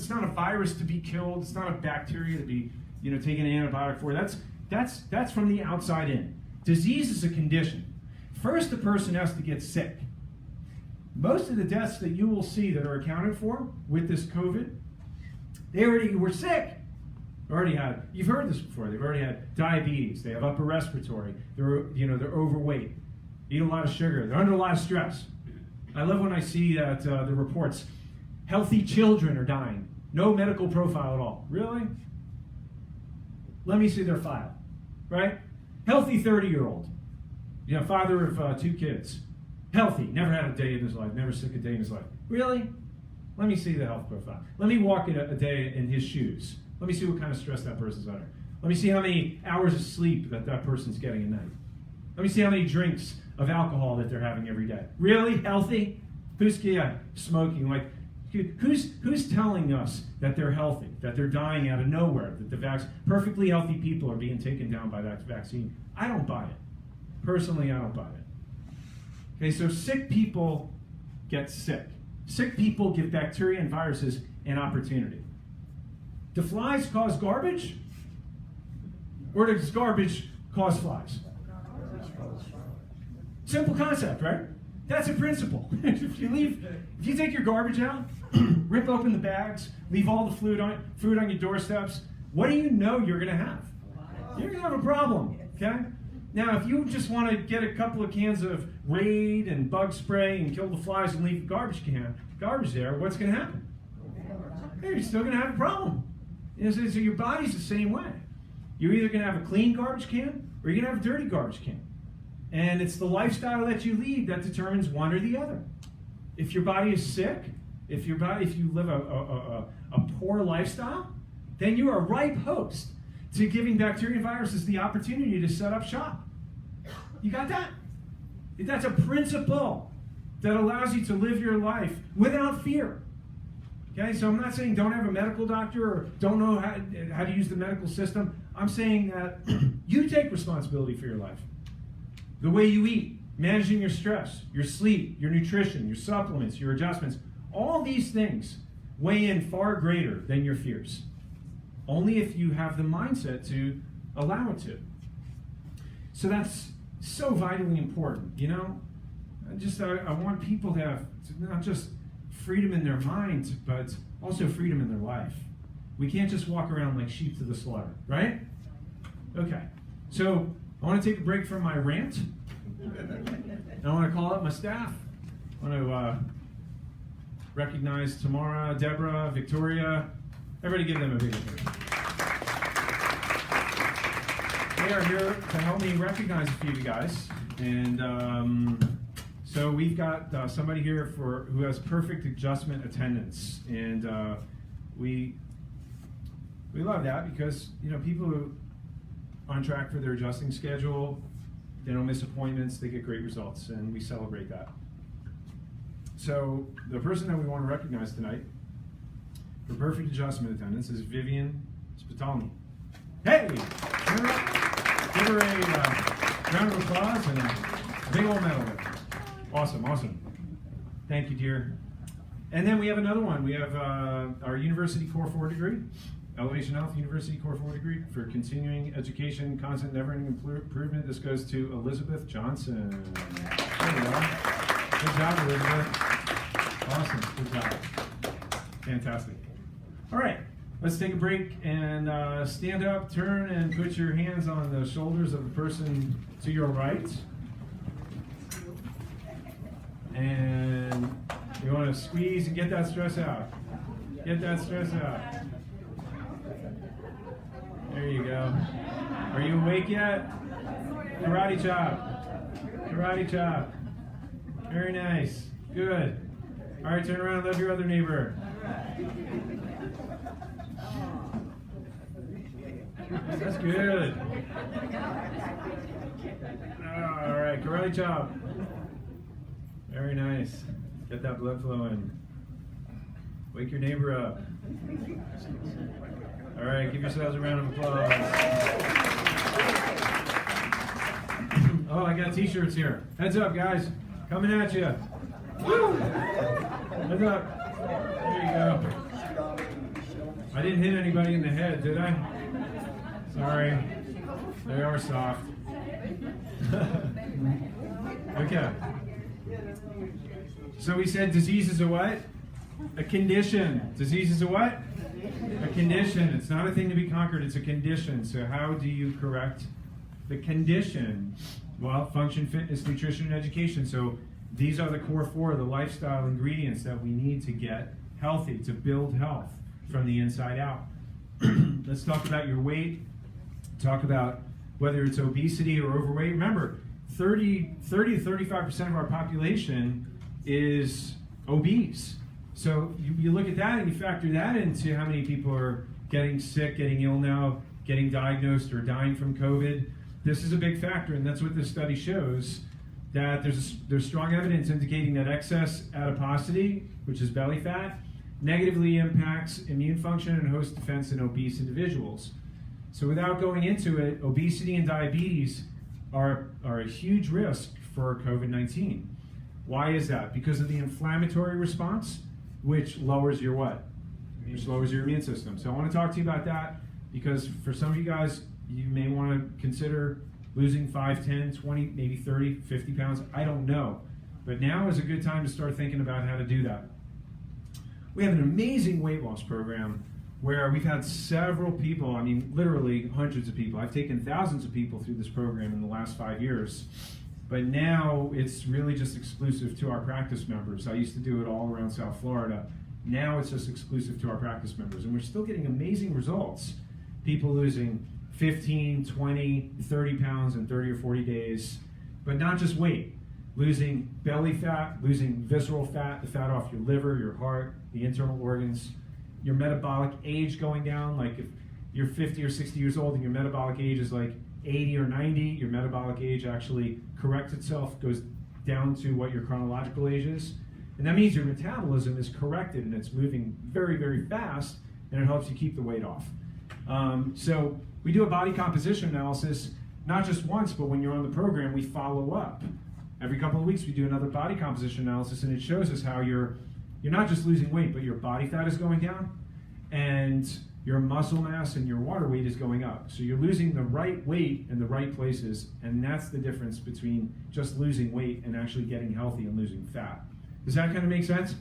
not a virus to be killed. It's not a bacteria to be, taking an antibiotic for. That's from the outside in. Disease is a condition. First, the person has to get sick. Most of the deaths that you will see that are accounted for with this COVID, they already were sick. You've heard this before. They've already had diabetes. They have upper respiratory. They're overweight. Eat a lot of sugar. They're under a lot of stress. I love when I see that the reports, healthy children are dying. No medical profile at all. Really? Let me see their file, right? Healthy 30-year-old, father of 2 kids. Healthy, never had a day in his life, never sick a day in his life. Really? Let me see the health profile. Let me walk in a day in his shoes. Let me see what kind of stress that person's under. Let me see how many hours of sleep that person's getting a night. Let me see how many drinks of alcohol that they're having every day. Really? Healthy? Who's smoking? Like, who's telling us that they're healthy, that they're dying out of nowhere, that the perfectly healthy people are being taken down by that vaccine? I don't buy it. Personally, I don't buy it. Okay, so sick people get sick. Sick people give bacteria and viruses an opportunity. Do flies cause garbage? Or does garbage cause flies? Simple concept, right? That's a principle. If you take your garbage out, rip open the bags, leave all the food on your doorsteps, what do you know you're going to have? You're going to have a problem, okay? Now, if you just want to get a couple of cans of Raid and bug spray and kill the flies and leave the garbage there, what's going to happen? You're still going to have a problem. So your body's the same way. You're either going to have a clean garbage can or you're going to have a dirty garbage can. And it's the lifestyle that you lead that determines one or the other. If your body is sick, if you live a poor lifestyle, then you are a ripe host to giving bacteria and viruses the opportunity to set up shop. You got that? That's a principle that allows you to live your life without fear. Okay, so I'm not saying don't have a medical doctor or don't know how to use the medical system. I'm saying that you take responsibility for your life. The way you eat, managing your stress, your sleep, your nutrition, your supplements, your adjustments, all these things weigh in far greater than your fears. Only if you have the mindset to allow it to. So that's so vitally important, I want people to have not just freedom in their minds, but also freedom in their life. We can't just walk around like sheep to the slaughter, right? Okay, so I want to take a break from my rant. I want to call up my staff. I want to recognize Tamara, Deborah, Victoria. Everybody give them a big applause. They are here to help me recognize a few of you guys. And so we've got somebody here who has perfect adjustment attendance. And we love that because, people who are on track for their adjusting schedule, they don't miss appointments, they get great results, and we celebrate that. So the person that we want to recognize tonight for perfect adjustment attendance is Vivian Spitalny. Hey! Give her a round of applause and a big old medal. Awesome. Thank you, dear. And then we have another one. We have our University Core 4 degree, Elevation Health University Core 4 degree for continuing education, constant never-ending improvement. This goes to Elizabeth Johnson. There we go. Good job, Elizabeth. Awesome. Good job. Fantastic. All right. Let's take a break and stand up, turn, and put your hands on the shoulders of the person to your right. And you want to squeeze and get that stress out. Get that stress out. There you go. Are you awake yet? Karate chop. Karate chop. Very nice. Good. All right, turn around and love your other neighbor. That's good. All right, karate chop. Very nice. Get that blood flowing. Wake your neighbor up. All right, give yourselves a round of applause. Oh, I got t-shirts here. Heads up, guys. Coming at you. Woo! Heads up. There you go. I didn't hit anybody in the head, did I? Sorry. They are soft. Okay. So we said disease is a what? A condition. Disease is a what? A condition. It's not a thing to be conquered, it's a condition. So how do you correct the condition? Well, function, fitness, nutrition, and education. So these are the core four, the lifestyle ingredients that we need to get healthy, to build health from the inside out. Let's talk about your weight. Talk about whether it's obesity or overweight. Remember, 30 to 35% of our population is obese. So you look at that and you factor that into how many people are getting sick, getting ill now, getting diagnosed or dying from COVID. This is a big factor, and that's what this study shows, that there's strong evidence indicating that excess adiposity, which is belly fat, negatively impacts immune function and host defense in obese individuals. So without going into it, obesity and diabetes are a huge risk for COVID-19. Why is that? Because of the inflammatory response, which lowers your what? Which lowers your immune system. So I want to talk to you about that, because for some of you guys, you may want to consider losing 5, 10, 20, maybe 30, 50 pounds. I don't know. But now is a good time to start thinking about how to do that. We have an amazing weight loss program where we've had several people, I mean, literally hundreds of people. I've taken thousands of people through this program in the last 5 years. But now it's really just exclusive to our practice members. I used to do it all around South Florida. Now it's just exclusive to our practice members. And we're still getting amazing results. People losing 15, 20, 30 pounds in 30 or 40 days. But not just weight. Losing belly fat, losing visceral fat, the fat off your liver, your heart, the internal organs. Your metabolic age going down. Like if you're 50 or 60 years old and your metabolic age is like 80 or 90, your metabolic age actually corrects itself, goes down to what your chronological age is. And that means your metabolism is corrected and it's moving very, very fast, and it helps you keep the weight off. So we do a body composition analysis, not just once, but when you're on the program, we follow up. Every couple of weeks we do another body composition analysis, and it shows us how you're not just losing weight, but your body fat is going down, and your muscle mass and your water weight is going up. So you're losing the right weight in the right places, and that's the difference between just losing weight and actually getting healthy and losing fat. Does that kind of make sense?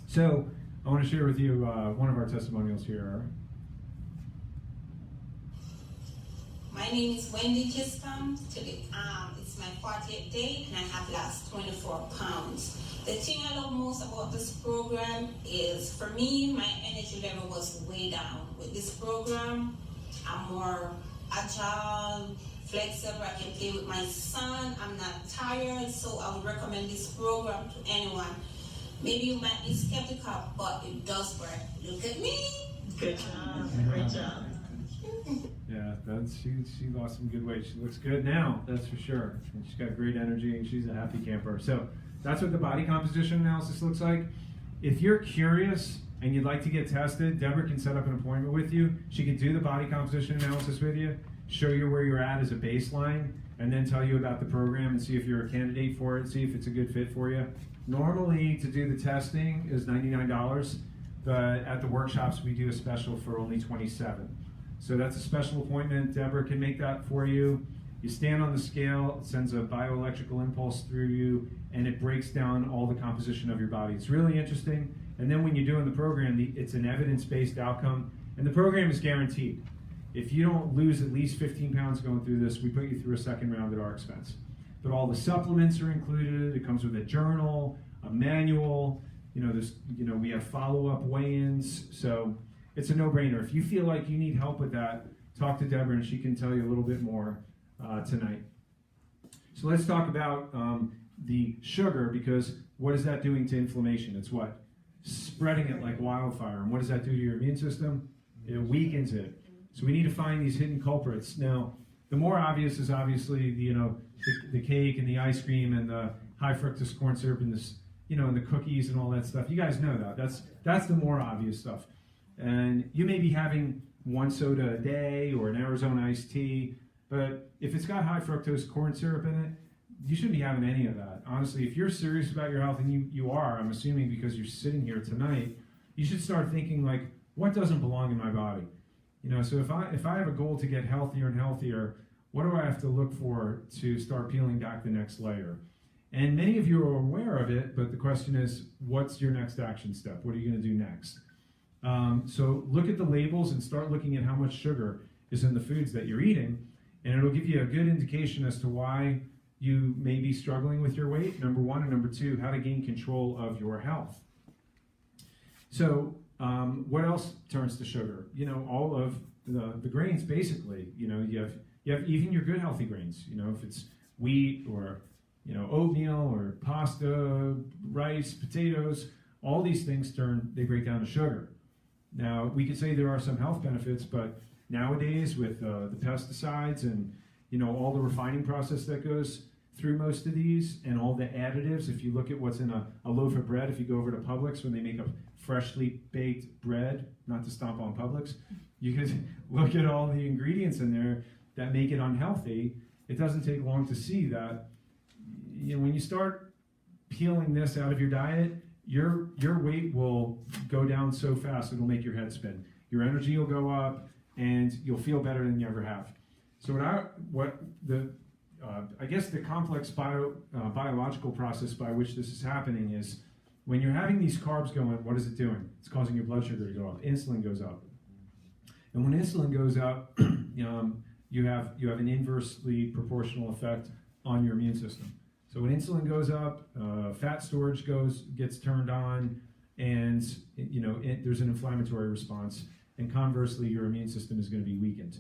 So I want to share with you one of our testimonials here. My name is Wendy Giscombe. Today, it's my 40th day, and I have lost 24 pounds. The thing I love most about this program is, for me, my energy level was way down. With this program, I'm more agile, flexible. I can play with my son. I'm not tired, so I would recommend this program to anyone. Maybe you might be skeptical, but it does work. Look at me. Good job. Great job. Yeah, she lost some good weight. She looks good now, that's for sure. And she's got great energy, and she's a happy camper. So that's what the body composition analysis looks like. If you're curious and you'd like to get tested, Deborah can set up an appointment with you. She can do the body composition analysis with you, show you where you're at as a baseline, and then tell you about the program and see if you're a candidate for it, see if it's a good fit for you. Normally, to do the testing is $99, but at the workshops we do a special for only $27. So that's a special appointment. Deborah can make that for you. You stand on the scale, it sends a bioelectrical impulse through you, and it breaks down all the composition of your body. It's really interesting. And then when you're doing the program, it's an evidence-based outcome, and the program is guaranteed. If you don't lose at least 15 pounds going through this, we put you through a second round at our expense. But all the supplements are included. It comes with a journal, a manual. We have follow-up weigh-ins. So it's a no-brainer. If you feel like you need help with that, talk to Deborah, and she can tell you a little bit more tonight. So let's talk about the sugar, because what is that doing to inflammation? It's what? Spreading it like wildfire. And what does that do to your immune system? It weakens it. So we need to find these hidden culprits. Now, the more obvious is obviously the cake and the ice cream and the high fructose corn syrup and this, and the cookies and all that stuff. You guys know that. That's the more obvious stuff. And you may be having one soda a day or an Arizona iced tea, but if it's got high fructose corn syrup in it, you shouldn't be having any of that. Honestly, if you're serious about your health, and you are, I'm assuming because you're sitting here tonight, you should start thinking like, what doesn't belong in my body? So if I have a goal to get healthier and healthier, what do I have to look for to start peeling back the next layer? And many of you are aware of it, but the question is, what's your next action step? What are you going to do next? So look at the labels and start looking at how much sugar is in the foods that you're eating, and it'll give you a good indication as to why you may be struggling with your weight, number one, and number two, how to gain control of your health. So what else turns to sugar? All of the grains, basically. You have even your good healthy grains. If it's wheat or oatmeal or pasta, rice, potatoes, all these things they break down to sugar. Now, we could say there are some health benefits, but nowadays with the pesticides and all the refining process that goes through most of these and all the additives, if you look at what's in a loaf of bread, if you go over to Publix when they make a freshly baked bread, not to stomp on Publix, you can look at all the ingredients in there that make it unhealthy. It doesn't take long to see that when you start peeling this out of your diet, your weight will go down so fast it'll make your head spin. Your energy will go up, and you'll feel better than you ever have. So I guess the complex biological process by which this is happening is when you're having these carbs going, what is it doing? It's causing your blood sugar to go up. Insulin goes up, and when insulin goes up, you have an inversely proportional effect on your immune system. So when insulin goes up, fat storage gets turned on, and there's an inflammatory response. And conversely, your immune system is going to be weakened.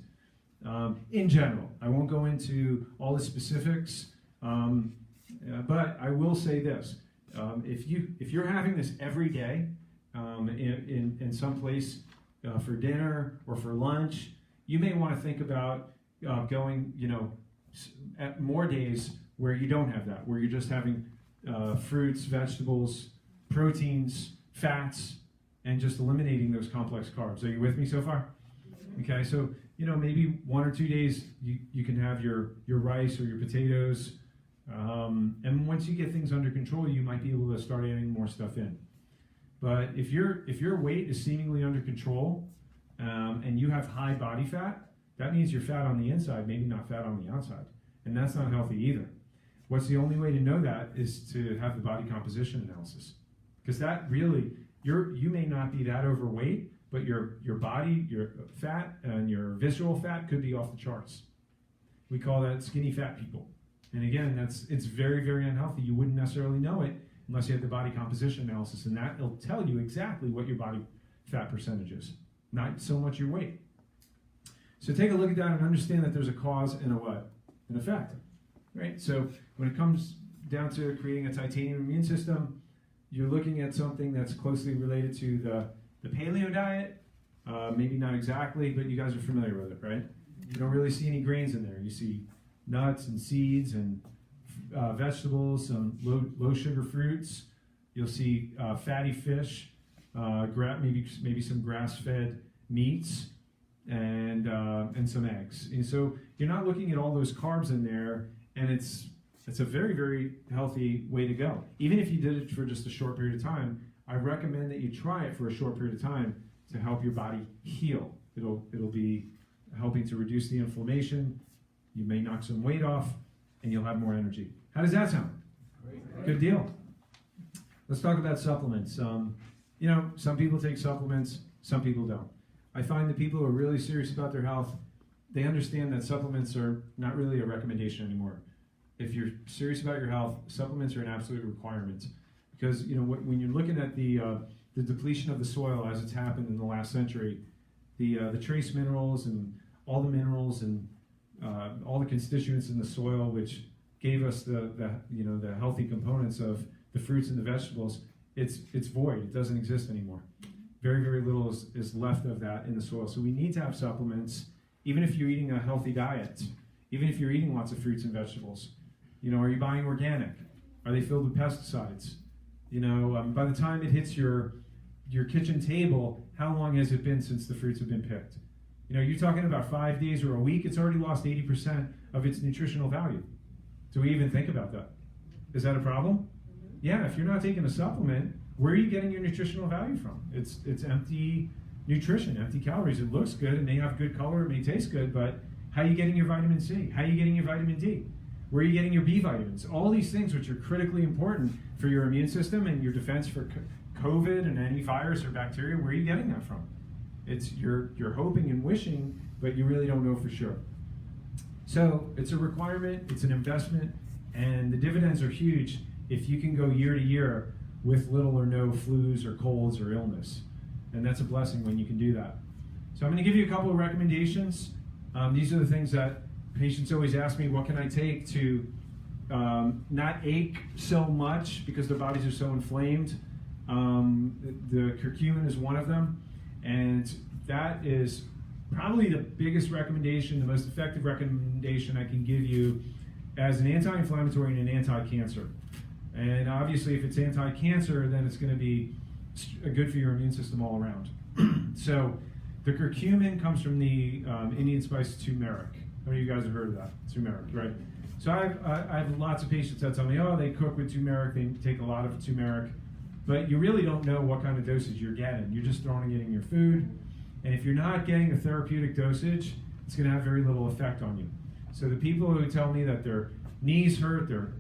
In general, I won't go into all the specifics, but I will say this: if you're having this every day in some place for dinner or for lunch, you may want to think about going, at more days where you don't have that, where you're just having fruits, vegetables, proteins, fats, and just eliminating those complex carbs. Are you with me so far? Okay, so maybe 1 or 2 days you can have your rice or your potatoes, and once you get things under control, you might be able to start adding more stuff in. But if your weight is seemingly under control, and you have high body fat, that means you're fat on the inside, maybe not fat on the outside, and that's not healthy either. What's the only way to know that is to have the body composition analysis, because that really, you may not be that overweight, but your body, your fat, and your visceral fat could be off the charts. We call that skinny fat people. And again, it's very, very unhealthy. You wouldn't necessarily know it unless you had the body composition analysis, and that'll tell you exactly what your body fat percentage is, not so much your weight. So take a look at that and understand that there's a cause and a what? An effect, right? So when it comes down to creating a titanium immune system, you're looking at something that's closely related to the paleo diet. Maybe not exactly, but you guys are familiar with it, right? You don't really see any grains in there. You see nuts and seeds and vegetables, some low sugar fruits. You'll see fatty fish, maybe some grass-fed meats, and some eggs. And so you're not looking at all those carbs in there, and it's a very, very healthy way to go. Even if you did it for just a short period of time, I recommend that you try it for a short period of time to help your body heal. It'll be helping to reduce the inflammation. You may knock some weight off, and you'll have more energy. How does that sound? Great. Good deal. Let's talk about supplements. Some people take supplements, some people don't. I find that people who are really serious about their health, they understand that supplements are not really a recommendation anymore. If you're serious about your health, supplements are an absolute requirement. Because when you're looking at the depletion of the soil as it's happened in the last century, the trace minerals and all the minerals and all the constituents in the soil, which gave us the healthy components of the fruits and the vegetables, it's void. It doesn't exist anymore. Very, very little is left of that in the soil. So we need to have supplements, even if you're eating a healthy diet, even if you're eating lots of fruits and vegetables. You know, are you buying organic? Are they filled with pesticides? You know, by the time it hits your kitchen table, how long has it been since the fruits have been picked? You know, you're talking about 5 days or a week, it's already lost 80% of its nutritional value. Do we even think about that? Is that a problem? Yeah, if you're not taking a supplement, where are you getting your nutritional value from? It's empty nutrition, empty calories. It looks good, it may have good color, it may taste good, but how are you getting your vitamin C? How are you getting your vitamin D? Where are you getting your B vitamins? All these things which are critically important for your immune system and your defense for COVID and any virus or bacteria, where are you getting that from? It's you're hoping and wishing, but you really don't know for sure. So it's a requirement, it's an investment, and the dividends are huge if you can go year to year with little or no flus or colds or illness. And that's a blessing when you can do that. So I'm going to give you a couple of recommendations. These are the things that patients always ask me, what can I take to not ache so much because their bodies are so inflamed? The curcumin is one of them, and that is probably the biggest recommendation, the most effective recommendation I can give you as an anti-inflammatory and an anti-cancer. And obviously if it's anti-cancer, then it's going to be good for your immune system all around. So the curcumin comes from the Indian spice turmeric. How many of you guys have heard of that? Turmeric, right? So I have lots of patients that tell me, oh, they cook with turmeric, they take a lot of turmeric, but you really don't know what kind of dosage you're getting. You're just throwing it in your food, and if you're not getting a therapeutic dosage, it's going to have very little effect on you. So the people who tell me that their knees hurt, their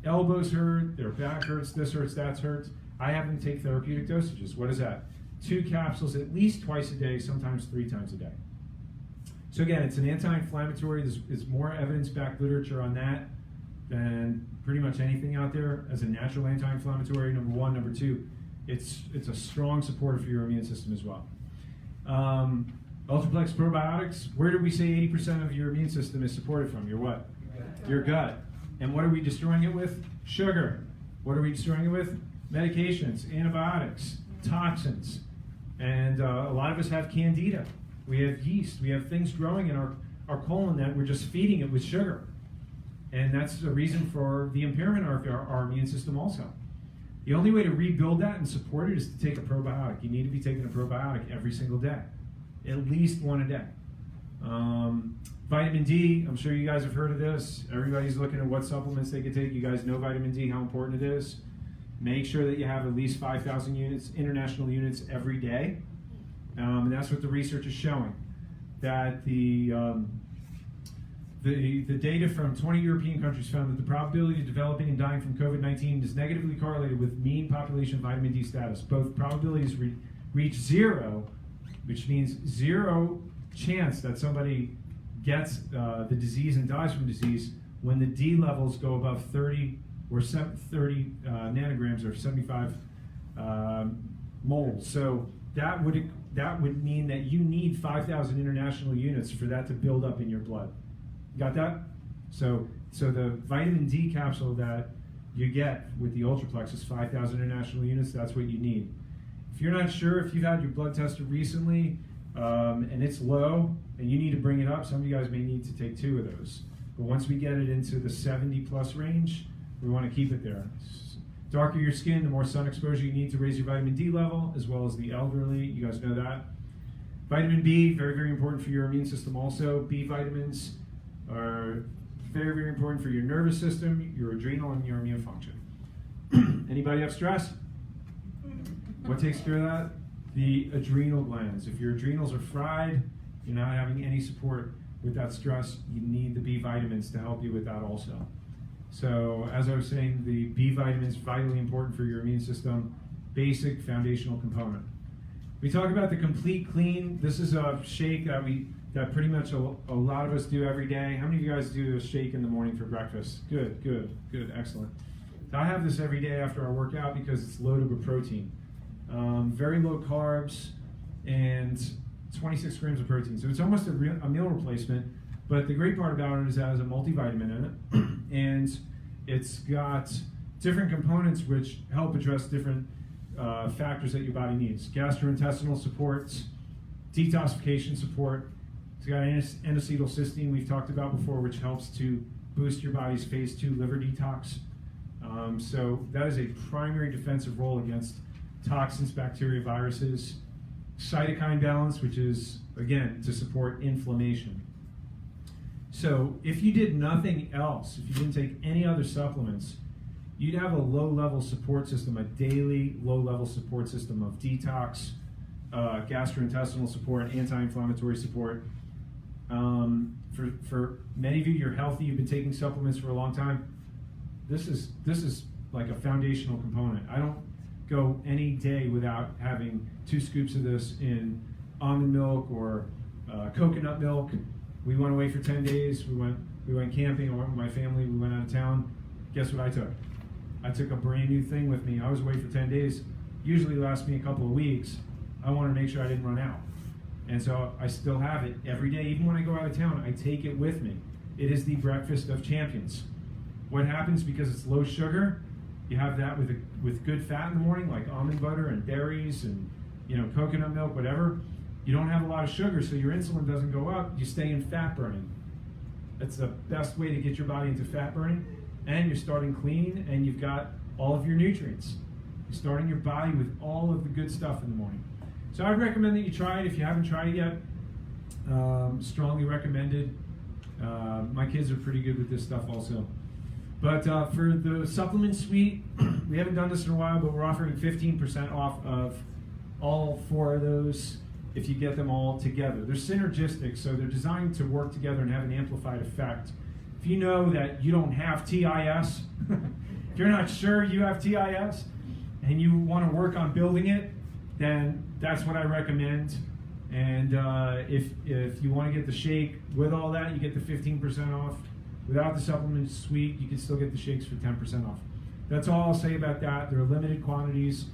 elbows hurt, their back hurts, this hurts, that hurts, I have them take therapeutic dosages. What is that? 2 capsules at least twice a day, sometimes 3 times a day. So again, it's an anti-inflammatory. There's more evidence-backed literature on that than pretty much anything out there as a natural anti-inflammatory, number one. Number two, it's a strong supporter for your immune system as well. Ultraplex probiotics, where did we say 80% of your immune system is supported from? Your what? Your gut. And what are we destroying it with? Sugar. What are we destroying it with? Medications, antibiotics, toxins. And a lot of us have candida. We have yeast. We have things growing in our colon that we're just feeding it with sugar. And that's the reason for the impairment of our immune system also. The only way to rebuild that and support it is to take a probiotic. You need to be taking a probiotic every single day, at least one a day. Vitamin D, I'm sure you guys have heard of this. Everybody's looking at what supplements they can take. You guys know vitamin D, how important it is. Make sure that you have at least 5,000 units, international units every day. And that's what the research is showing. That the data from 20 European countries found that the probability of developing and dying from COVID-19 is negatively correlated with mean population vitamin D status. Both probabilities reach 0, which means 0 chance that somebody gets the disease and dies from disease when the D levels go above 30 or 30 nanograms or 75 moles. So that would mean that you need 5,000 international units for that to build up in your blood. Got that? So the vitamin D capsule that you get with the Ultraplex is 5,000 international units. That's what you need. If you're not sure, if you've had your blood tested recently and it's low and you need to bring it up, some of you guys may need to take 2 of those. But once we get it into the 70 plus range, we want to keep it there. Darker your skin, the more sun exposure you need to raise your vitamin D level, as well as the elderly. You guys know that. Vitamin B, very, very important for your immune system also. B vitamins are very, very important for your nervous system, your adrenal, and your immune function. Anybody have stress? What takes care of that? The adrenal glands. If your adrenals are fried, you're not having any support with that stress, you need the B vitamins to help you with that also. So as I was saying, the B vitamins vitally important for your immune system, basic foundational component. We talk about the complete clean. This is a shake that pretty much a lot of us do every day. How many of you guys do a shake in the morning for breakfast? Good, excellent. So I have this every day after I work out because it's loaded with protein. Very low carbs and 26 grams of protein. So it's almost a meal replacement, but the great part about it is it has a multivitamin in it, and it's got different components which help address different factors that your body needs. Gastrointestinal supports, detoxification support. It's got N-acetylcysteine we've talked about before, which helps to boost your body's phase 2 liver detox. So that is a primary defensive role against toxins, bacteria, viruses. Cytokine balance, which is, again, to support inflammation. So if you did nothing else, if you didn't take any other supplements, you'd have a low-level support system, a daily low-level support system of detox, gastrointestinal support, anti-inflammatory support. For many of you, you're healthy, you've been taking supplements for a long time. This is like a foundational component. I don't go any day without having 2 scoops of this in almond milk or coconut milk. We went away for 10 days. We went camping. I went with my family. We went out of town. Guess what I took? I took a brand new thing with me. I was away for 10 days. Usually lasts me a couple of weeks. I wanted to make sure I didn't run out. And so I still have it every day. Even when I go out of town, I take it with me. It is the breakfast of champions. What happens, because it's low sugar, you have that with good fat in the morning, like almond butter and berries and coconut milk, whatever. You don't have a lot of sugar, so your insulin doesn't go up. You stay in fat burning. That's the best way to get your body into fat burning. And you're starting clean, and you've got all of your nutrients. You're starting your body with all of the good stuff in the morning. So I'd recommend that you try it if you haven't tried it yet. Strongly recommended. My kids are pretty good with this stuff also. But for the supplement suite, we haven't done this in a while, but we're offering 15% off of all 4 of those if you get them all together. They're synergistic, so they're designed to work together and have an amplified effect. If you know that you don't have TIS, if you're not sure you have TIS, and you want to work on building it, then that's what I recommend. And if you want to get the shake with all that, you get the 15% off. Without the supplement suite, you can still get the shakes for 10% off. That's all I'll say about that. There are limited quantities.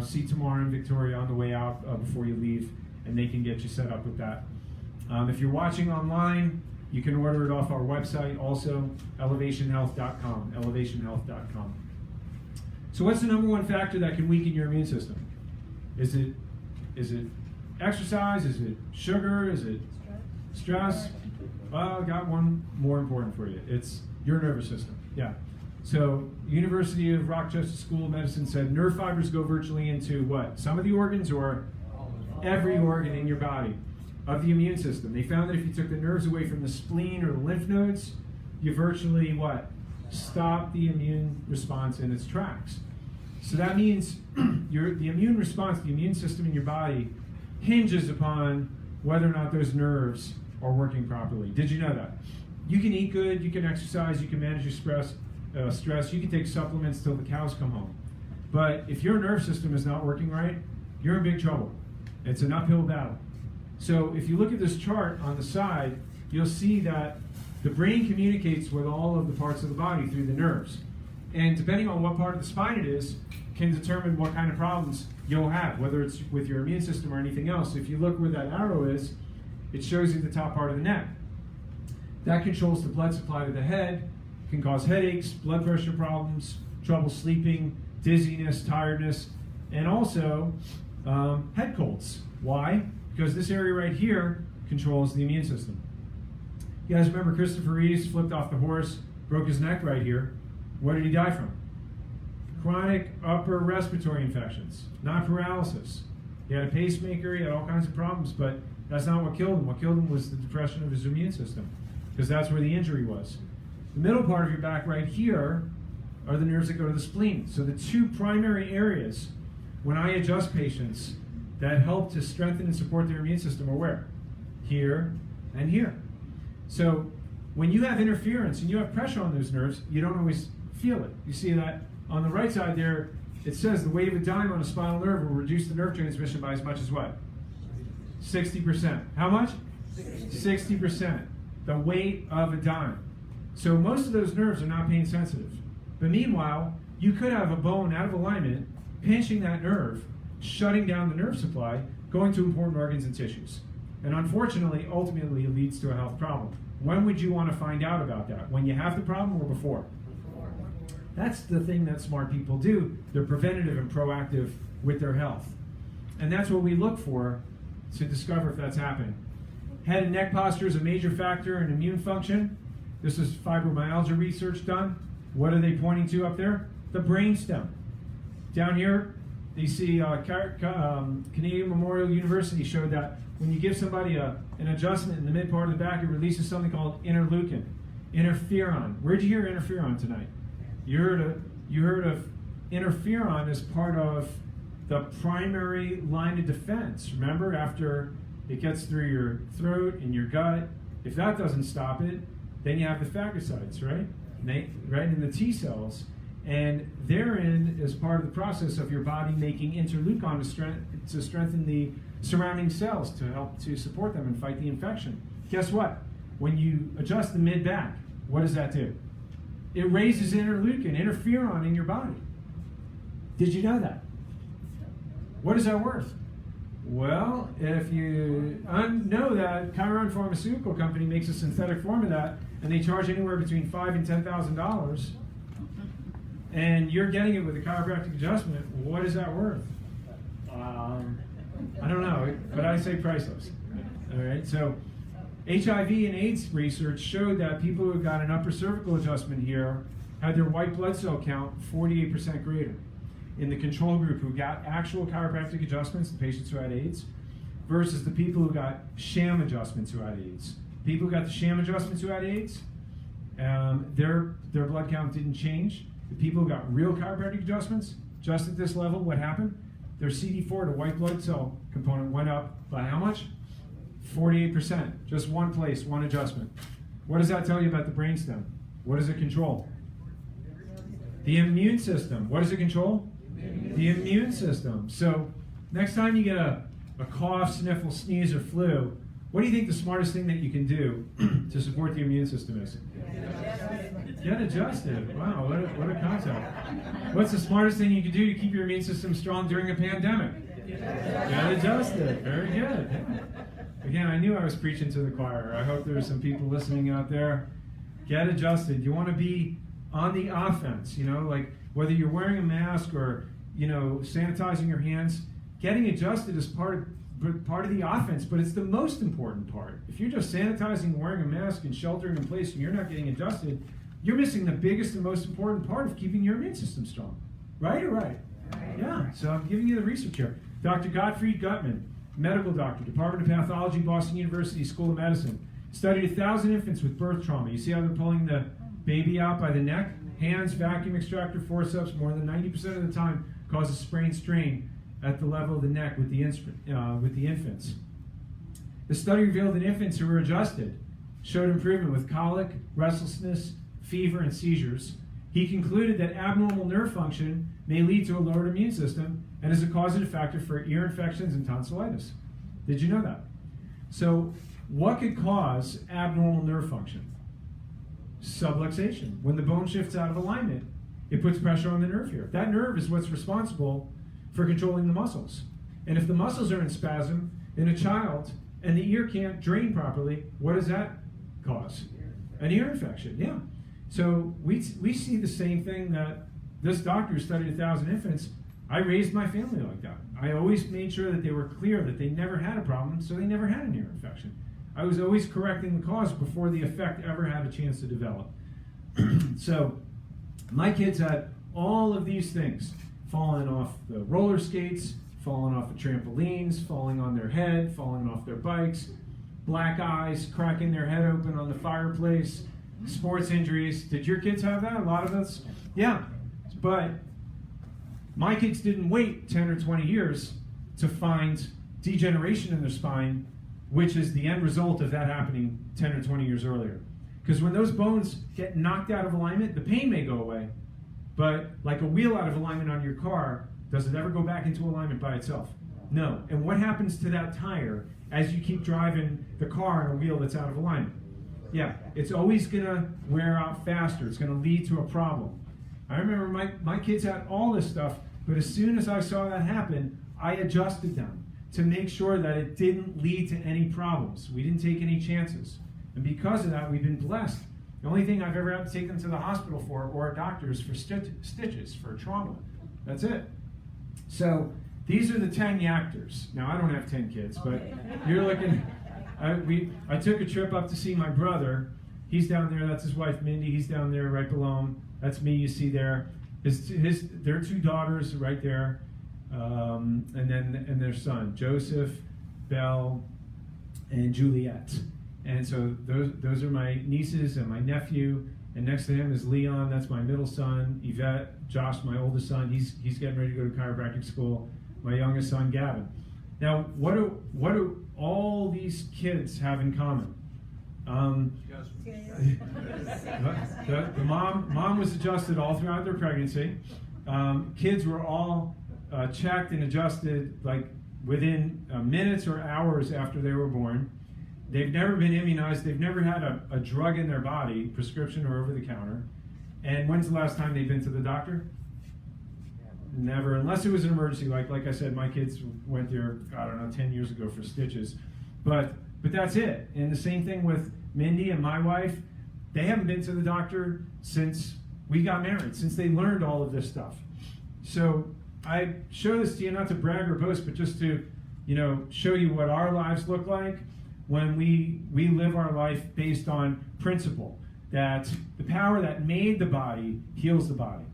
See Tamara and Victoria on the way out before you leave, and they can get you set up with that. If you're watching online, you can order it off our website also, elevationhealth.com, elevationhealth.com. So what's the number 1 factor that can weaken your immune system? Is it exercise? Is it sugar? Is it stress? Well, I got one more important for you. It's your nervous system. Yeah. So, University of Rochester School of Medicine said nerve fibers go virtually into what? Some of the organs or every organ in your body of the immune system. They found that if you took the nerves away from the spleen or the lymph nodes, you virtually what? Stop the immune response in its tracks. So that means the immune response, the immune system in your body hinges upon whether or not those nerves are working properly. Did you know that? You can eat good, you can exercise, you can manage your stress, you can take supplements till the cows come home. But if your nerve system is not working right, you're in big trouble. It's an uphill battle. So if you look at this chart on the side, you'll see that the brain communicates with all of the parts of the body through the nerves. And depending on what part of the spine it is, can determine what kind of problems you'll have, whether it's with your immune system or anything else. If you look where that arrow is, it shows you the top part of the neck. That controls the blood supply to the head, can cause headaches, blood pressure problems, trouble sleeping, dizziness, tiredness, and also head colds. Why? Because this area right here controls the immune system. You guys remember Christopher Reeves flipped off the horse, broke his neck right here. What did he die from? Chronic upper respiratory infections, not paralysis. He had a pacemaker, he had all kinds of problems, but that's not what killed him. What killed him was the depression of his immune system, because that's where the injury was. The middle part of your back right here are the nerves that go to the spleen. So the 2 primary areas when I adjust patients that help to strengthen and support their immune system are where? Here and here. So when you have interference and you have pressure on those nerves, you don't always feel it. You see that on the right side there, it says the weight of a dime on a spinal nerve will reduce the nerve transmission by as much as what? 60%. How much? 60%. The weight of a dime. So most of those nerves are not pain sensitive. But meanwhile, you could have a bone out of alignment, pinching that nerve, shutting down the nerve supply, going to important organs and tissues. And unfortunately, ultimately, it leads to a health problem. When would you want to find out about that? When you have the problem or before? That's the thing that smart people do. They're preventative and proactive with their health. And that's what we look for to discover if that's happening. Head and neck posture is a major factor in immune function. This is fibromyalgia research done. What are they pointing to up there? The brainstem. Down here, you see Canadian Memorial University showed that when you give somebody an adjustment in the mid part of the back, it releases something called interleukin, interferon. Where'd you hear interferon tonight? You heard of interferon as part of the primary line of defense. Remember, after it gets through your throat and your gut, if that doesn't stop it, then you have the phagocytes, right? Right in the T cells. And therein is part of the process of your body making interleukin to strengthen the surrounding cells to help to support them and fight the infection. Guess what? When you adjust the mid-back, what does that do? It raises interferon in your body. Did you know that? What is that worth? Well, if you know that Chiron Pharmaceutical Company makes a synthetic form of that, and they charge anywhere between $5,000 and $10,000, and you're getting it with a chiropractic adjustment, what is that worth? I don't know, but I say priceless. All right, so HIV and AIDS research showed that people who got an upper cervical adjustment here had their white blood cell count 48% greater. In the control group who got actual chiropractic adjustments, the patients who had AIDS, versus the people who got sham adjustments who had AIDS. People who got the sham adjustments who had AIDS, their blood count didn't change. The people who got real chiropractic adjustments, just at this level, what happened? Their CD4, the white blood cell component, went up by how much? 48%. Just one place, one adjustment. What does that tell you about the brainstem? What does it control? The immune system. What does it control? The immune system. So next time you get a cough, sniffle, sneeze, or flu, what do you think the smartest thing that you can do to support the immune system is? Get adjusted. Wow, what a concept. What's the smartest thing you can do to keep your immune system strong during a pandemic? Get adjusted. Very good. Yeah. Again, I knew I was preaching to the choir. I hope there's some people listening out there. Get adjusted. You want to be on the offense, like whether you're wearing a mask or, sanitizing your hands, getting adjusted is part of the offense, but it's the most important part. If you're just sanitizing and wearing a mask and sheltering in place and you're not getting adjusted, you're missing the biggest and most important part of keeping your immune system strong. Right or right? Yeah, so I'm giving you the research here. Dr. Gottfried Gutmann, medical doctor, Department of Pathology, Boston University School of Medicine, studied 1,000 infants with birth trauma. You see how they're pulling the baby out by the neck? Hands, vacuum extractor, forceps, more than 90% of the time causes sprain strain at the level of the neck with the infants. The study revealed that infants who were adjusted showed improvement with colic, restlessness, fever, and seizures. He concluded that abnormal nerve function may lead to a lowered immune system and is a causative factor for ear infections and tonsillitis. Did you know that? So what could cause abnormal nerve function? Subluxation. When the bone shifts out of alignment, it puts pressure on the nerve here. That nerve is what's responsible for controlling the muscles. And if the muscles are in spasm in a child and the ear can't drain properly, what does that cause? An ear infection, yeah. So we see the same thing that this doctor studied 1,000 infants. I raised my family like that. I always made sure that they were clear that they never had a problem, so they never had an ear infection. I was always correcting the cause before the effect ever had a chance to develop. So my kids had all of these things, falling off the roller skates, falling off the trampolines, falling on their head, falling off their bikes, black eyes, cracking their head open on the fireplace, sports injuries. Did your kids have that? A lot of us? Yeah. But my kids didn't wait 10 or 20 years to find degeneration in their spine, which is the end result of that happening 10 or 20 years earlier. Because when those bones get knocked out of alignment, the pain may go away, but like a wheel out of alignment on your car, does it ever go back into alignment by itself? No. And what happens to that tire as you keep driving the car on a wheel that's out of alignment? Yeah, it's always going to wear out faster. It's going to lead to a problem. I remember my kids had all this stuff, but as soon as I saw that happen, I adjusted them to make sure that it didn't lead to any problems. We didn't take any chances. And because of that, we've been blessed The only thing I've ever had to take them to the hospital for or a doctor's for stitches, for trauma. That's it. So these are the 10 Yachters. Now, I don't have 10 kids, but you're looking. I took a trip up to see my brother. He's down there. That's his wife, Mindy. He's down there right below him. That's me, you see there. Their 2 daughters right there, and their son, Joseph, Belle, and Juliet. And so those are my nieces and my nephew. And next to him is Leon. That's my middle son. Yvette, Josh, my oldest son. He's getting ready to go to chiropractic school. My youngest son, Gavin. Now, what do all these kids have in common? The mom was adjusted all throughout their pregnancy. Kids were all checked and adjusted like within minutes or hours after they were born. They've never been immunized. They've never had a drug in their body, prescription or over the counter. And when's the last time they've been to the doctor? Never, unless it was an emergency. Like I said, my kids went there, I don't know, 10 years ago for stitches. But that's it. And the same thing with Mindy and my wife. They haven't been to the doctor since we got married, since they learned all of this stuff. So I show this to you not to brag or boast, but just to, show you what our lives look like when we live our life based on principle, that the power that made the body heals the body.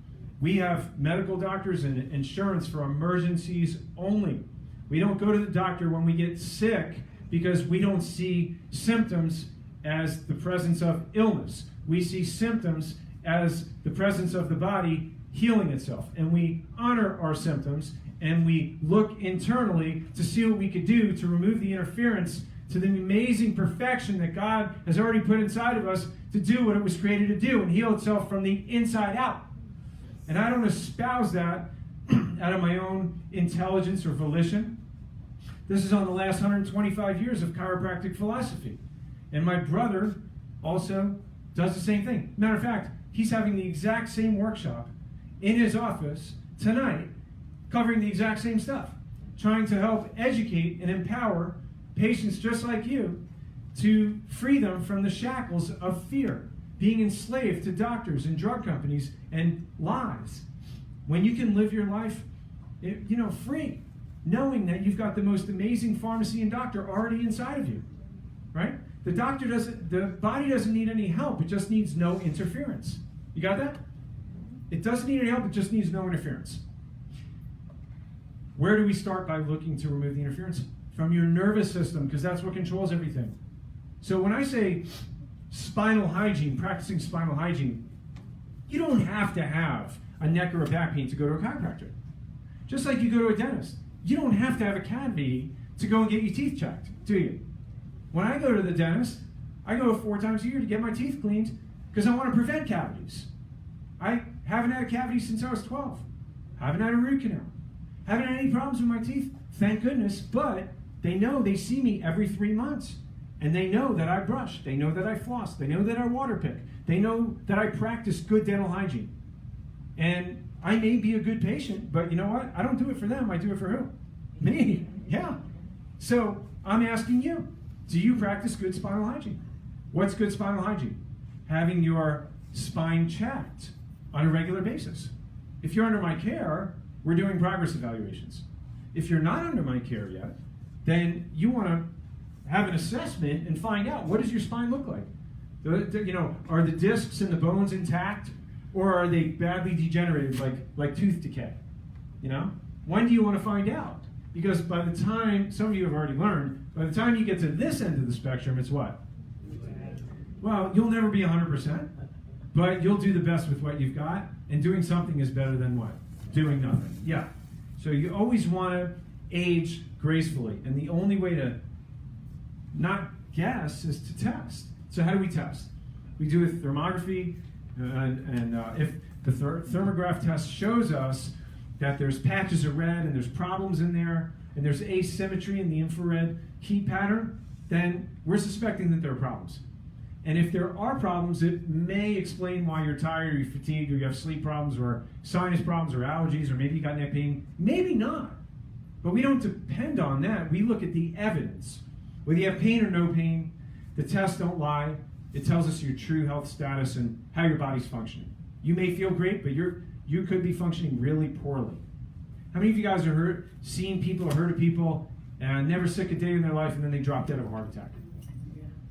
We have medical doctors and insurance for emergencies only. We don't go to the doctor when we get sick because we don't see symptoms as the presence of illness. We see symptoms as the presence of the body healing itself. And we honor our symptoms and we look internally to see what we could do to remove the interference to the amazing perfection that God has already put inside of us to do what it was created to do and heal itself from the inside out. And I don't espouse that out of my own intelligence or volition. This is on the last 125 years of chiropractic philosophy. And my brother also does the same thing. Matter of fact, he's having the exact same workshop in his office tonight, covering the exact same stuff, trying to help educate and empower patients just like you to free them from the shackles of fear, being enslaved to doctors and drug companies and lies. When you can live your life, free, knowing that you've got the most amazing pharmacy and doctor already inside of you, right? The body doesn't need any help. It just needs no interference. You got that? It doesn't need any help. It just needs no interference. Where do we start by looking to remove the interference? From your nervous system, because that's what controls everything. So when I say spinal hygiene, practicing spinal hygiene, you don't have to have a neck or a back pain to go to a chiropractor. Just like you go to a dentist. You don't have to have a cavity to go and get your teeth checked, do you? When I go to the dentist, I go 4 times a year to get my teeth cleaned because I want to prevent cavities. I haven't had a cavity since I was 12. Haven't had a root canal. Haven't had any problems with my teeth, thank goodness, but they see me every 3 months. And they know that I brush. They know that I floss. They know that I water pick. They know that I practice good dental hygiene. And I may be a good patient, but you know what? I don't do it for them. I do it for who? Me. Yeah. So I'm asking you, do you practice good spinal hygiene? What's good spinal hygiene? Having your spine checked on a regular basis. If you're under my care, we're doing progress evaluations. If you're not under my care yet, then you want to have an assessment and find out, what does your spine look like? Are the discs and the bones intact, or are they badly degenerated like tooth decay? When do you want to find out? Because by the time, some of you have already learned, by the time you get to this end of the spectrum, it's what? Well, you'll never be 100%, but you'll do the best with what you've got, and doing something is better than what? Doing nothing. Yeah. So you always want to age gracefully, and the only way to not guess is to test. So how do we test? We do a thermography, and if the thermograph test shows us that there's patches of red and there's problems in there, and there's asymmetry in the infrared heat pattern, then we're suspecting that there are problems. And if there are problems, it may explain why you're tired, or you're fatigued, or you have sleep problems, or sinus problems, or allergies, or maybe you got neck pain. Maybe not. But we don't depend on that. We look at the evidence. Whether you have pain or no pain, the tests don't lie. It tells us your true health status and how your body's functioning. You may feel great, but you could be functioning really poorly. How many of you guys are seen people or heard of people and never sick a day in their life and then they drop dead of a heart attack?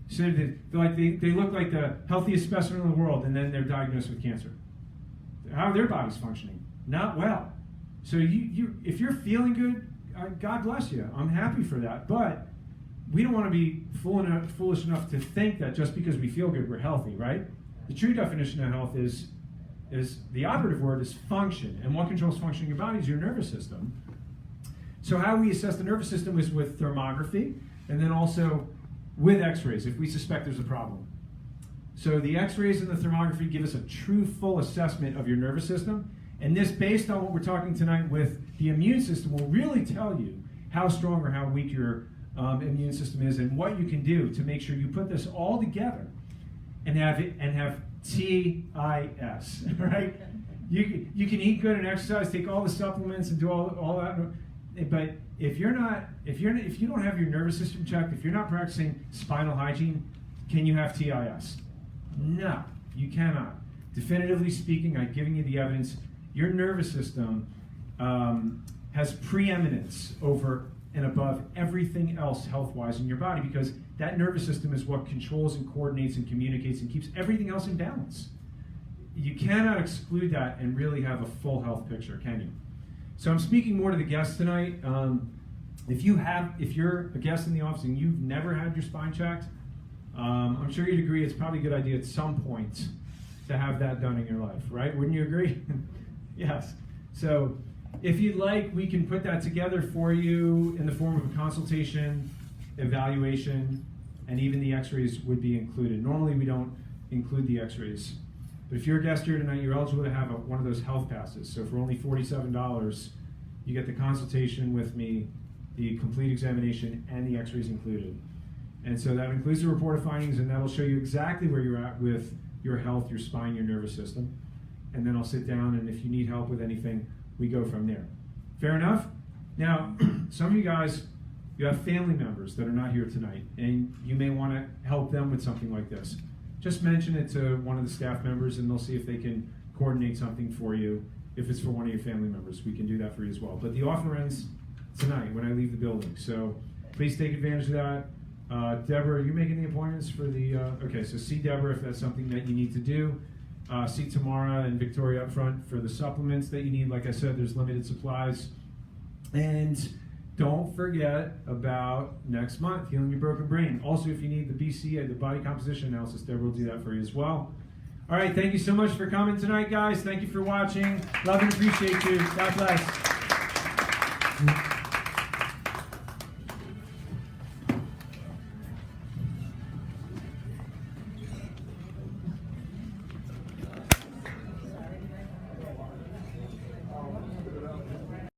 So they look like the healthiest specimen in the world and then they're diagnosed with cancer. How are their bodies functioning? Not well. So if you're feeling good, God bless you. I'm happy for that. But we don't want to be foolish enough to think that just because we feel good, we're healthy, right? The true definition of health is the operative word is function. And what controls function in your body is your nervous system. So how we assess the nervous system is with thermography and then also with x-rays if we suspect there's a problem. So the x-rays and the thermography give us a true full assessment of your nervous system. And this, based on what we're talking tonight with the immune system, will really tell you how strong or how weak your immune system is and what you can do to make sure you put this all together and have TIS, right? You can eat good and exercise, take all the supplements and do all that, but if you don't have your nervous system checked, if you're not practicing spinal hygiene, can you have TIS? No, you cannot. Definitively speaking, I'm giving you the evidence. Your nervous system has preeminence over and above everything else health-wise in your body because that nervous system is what controls and coordinates and communicates and keeps everything else in balance. You cannot exclude that and really have a full health picture, can you? So I'm speaking more to the guests tonight. If you're a guest in the office and you've never had your spine checked, I'm sure you'd agree it's probably a good idea at some point to have that done in your life, right? Wouldn't you agree? Yes. So if you'd like, we can put that together for you in the form of a consultation, evaluation, and even the x-rays would be included. Normally we don't include the x-rays. But if you're a guest here tonight, you're eligible to have one of those health passes. So for only $47, you get the consultation with me, the complete examination, and the x-rays included. And so that includes the report of findings, and that'll show you exactly where you're at with your health, your spine, your nervous system. And then I'll sit down, and if you need help with anything, we go from there. Fair enough? Now, some of you guys, you have family members that are not here tonight, and you may want to help them with something like this. Just mention it to one of the staff members, and they'll see if they can coordinate something for you. If it's for one of your family members, we can do that for you as well. But the offer ends tonight when I leave the building, so please take advantage of that. Deborah, are you making the appointments for the, okay, so see Deborah if that's something that you need to do. See Tamara and Victoria up front for the supplements that you need. Like I said, there's limited supplies. And don't forget about next month, Healing Your Broken Brain. Also, if you need the BCA, the Body Composition Analysis, Deborah will do that for you as well. All right, thank you so much for coming tonight, guys. Thank you for watching. Love and appreciate you. God bless.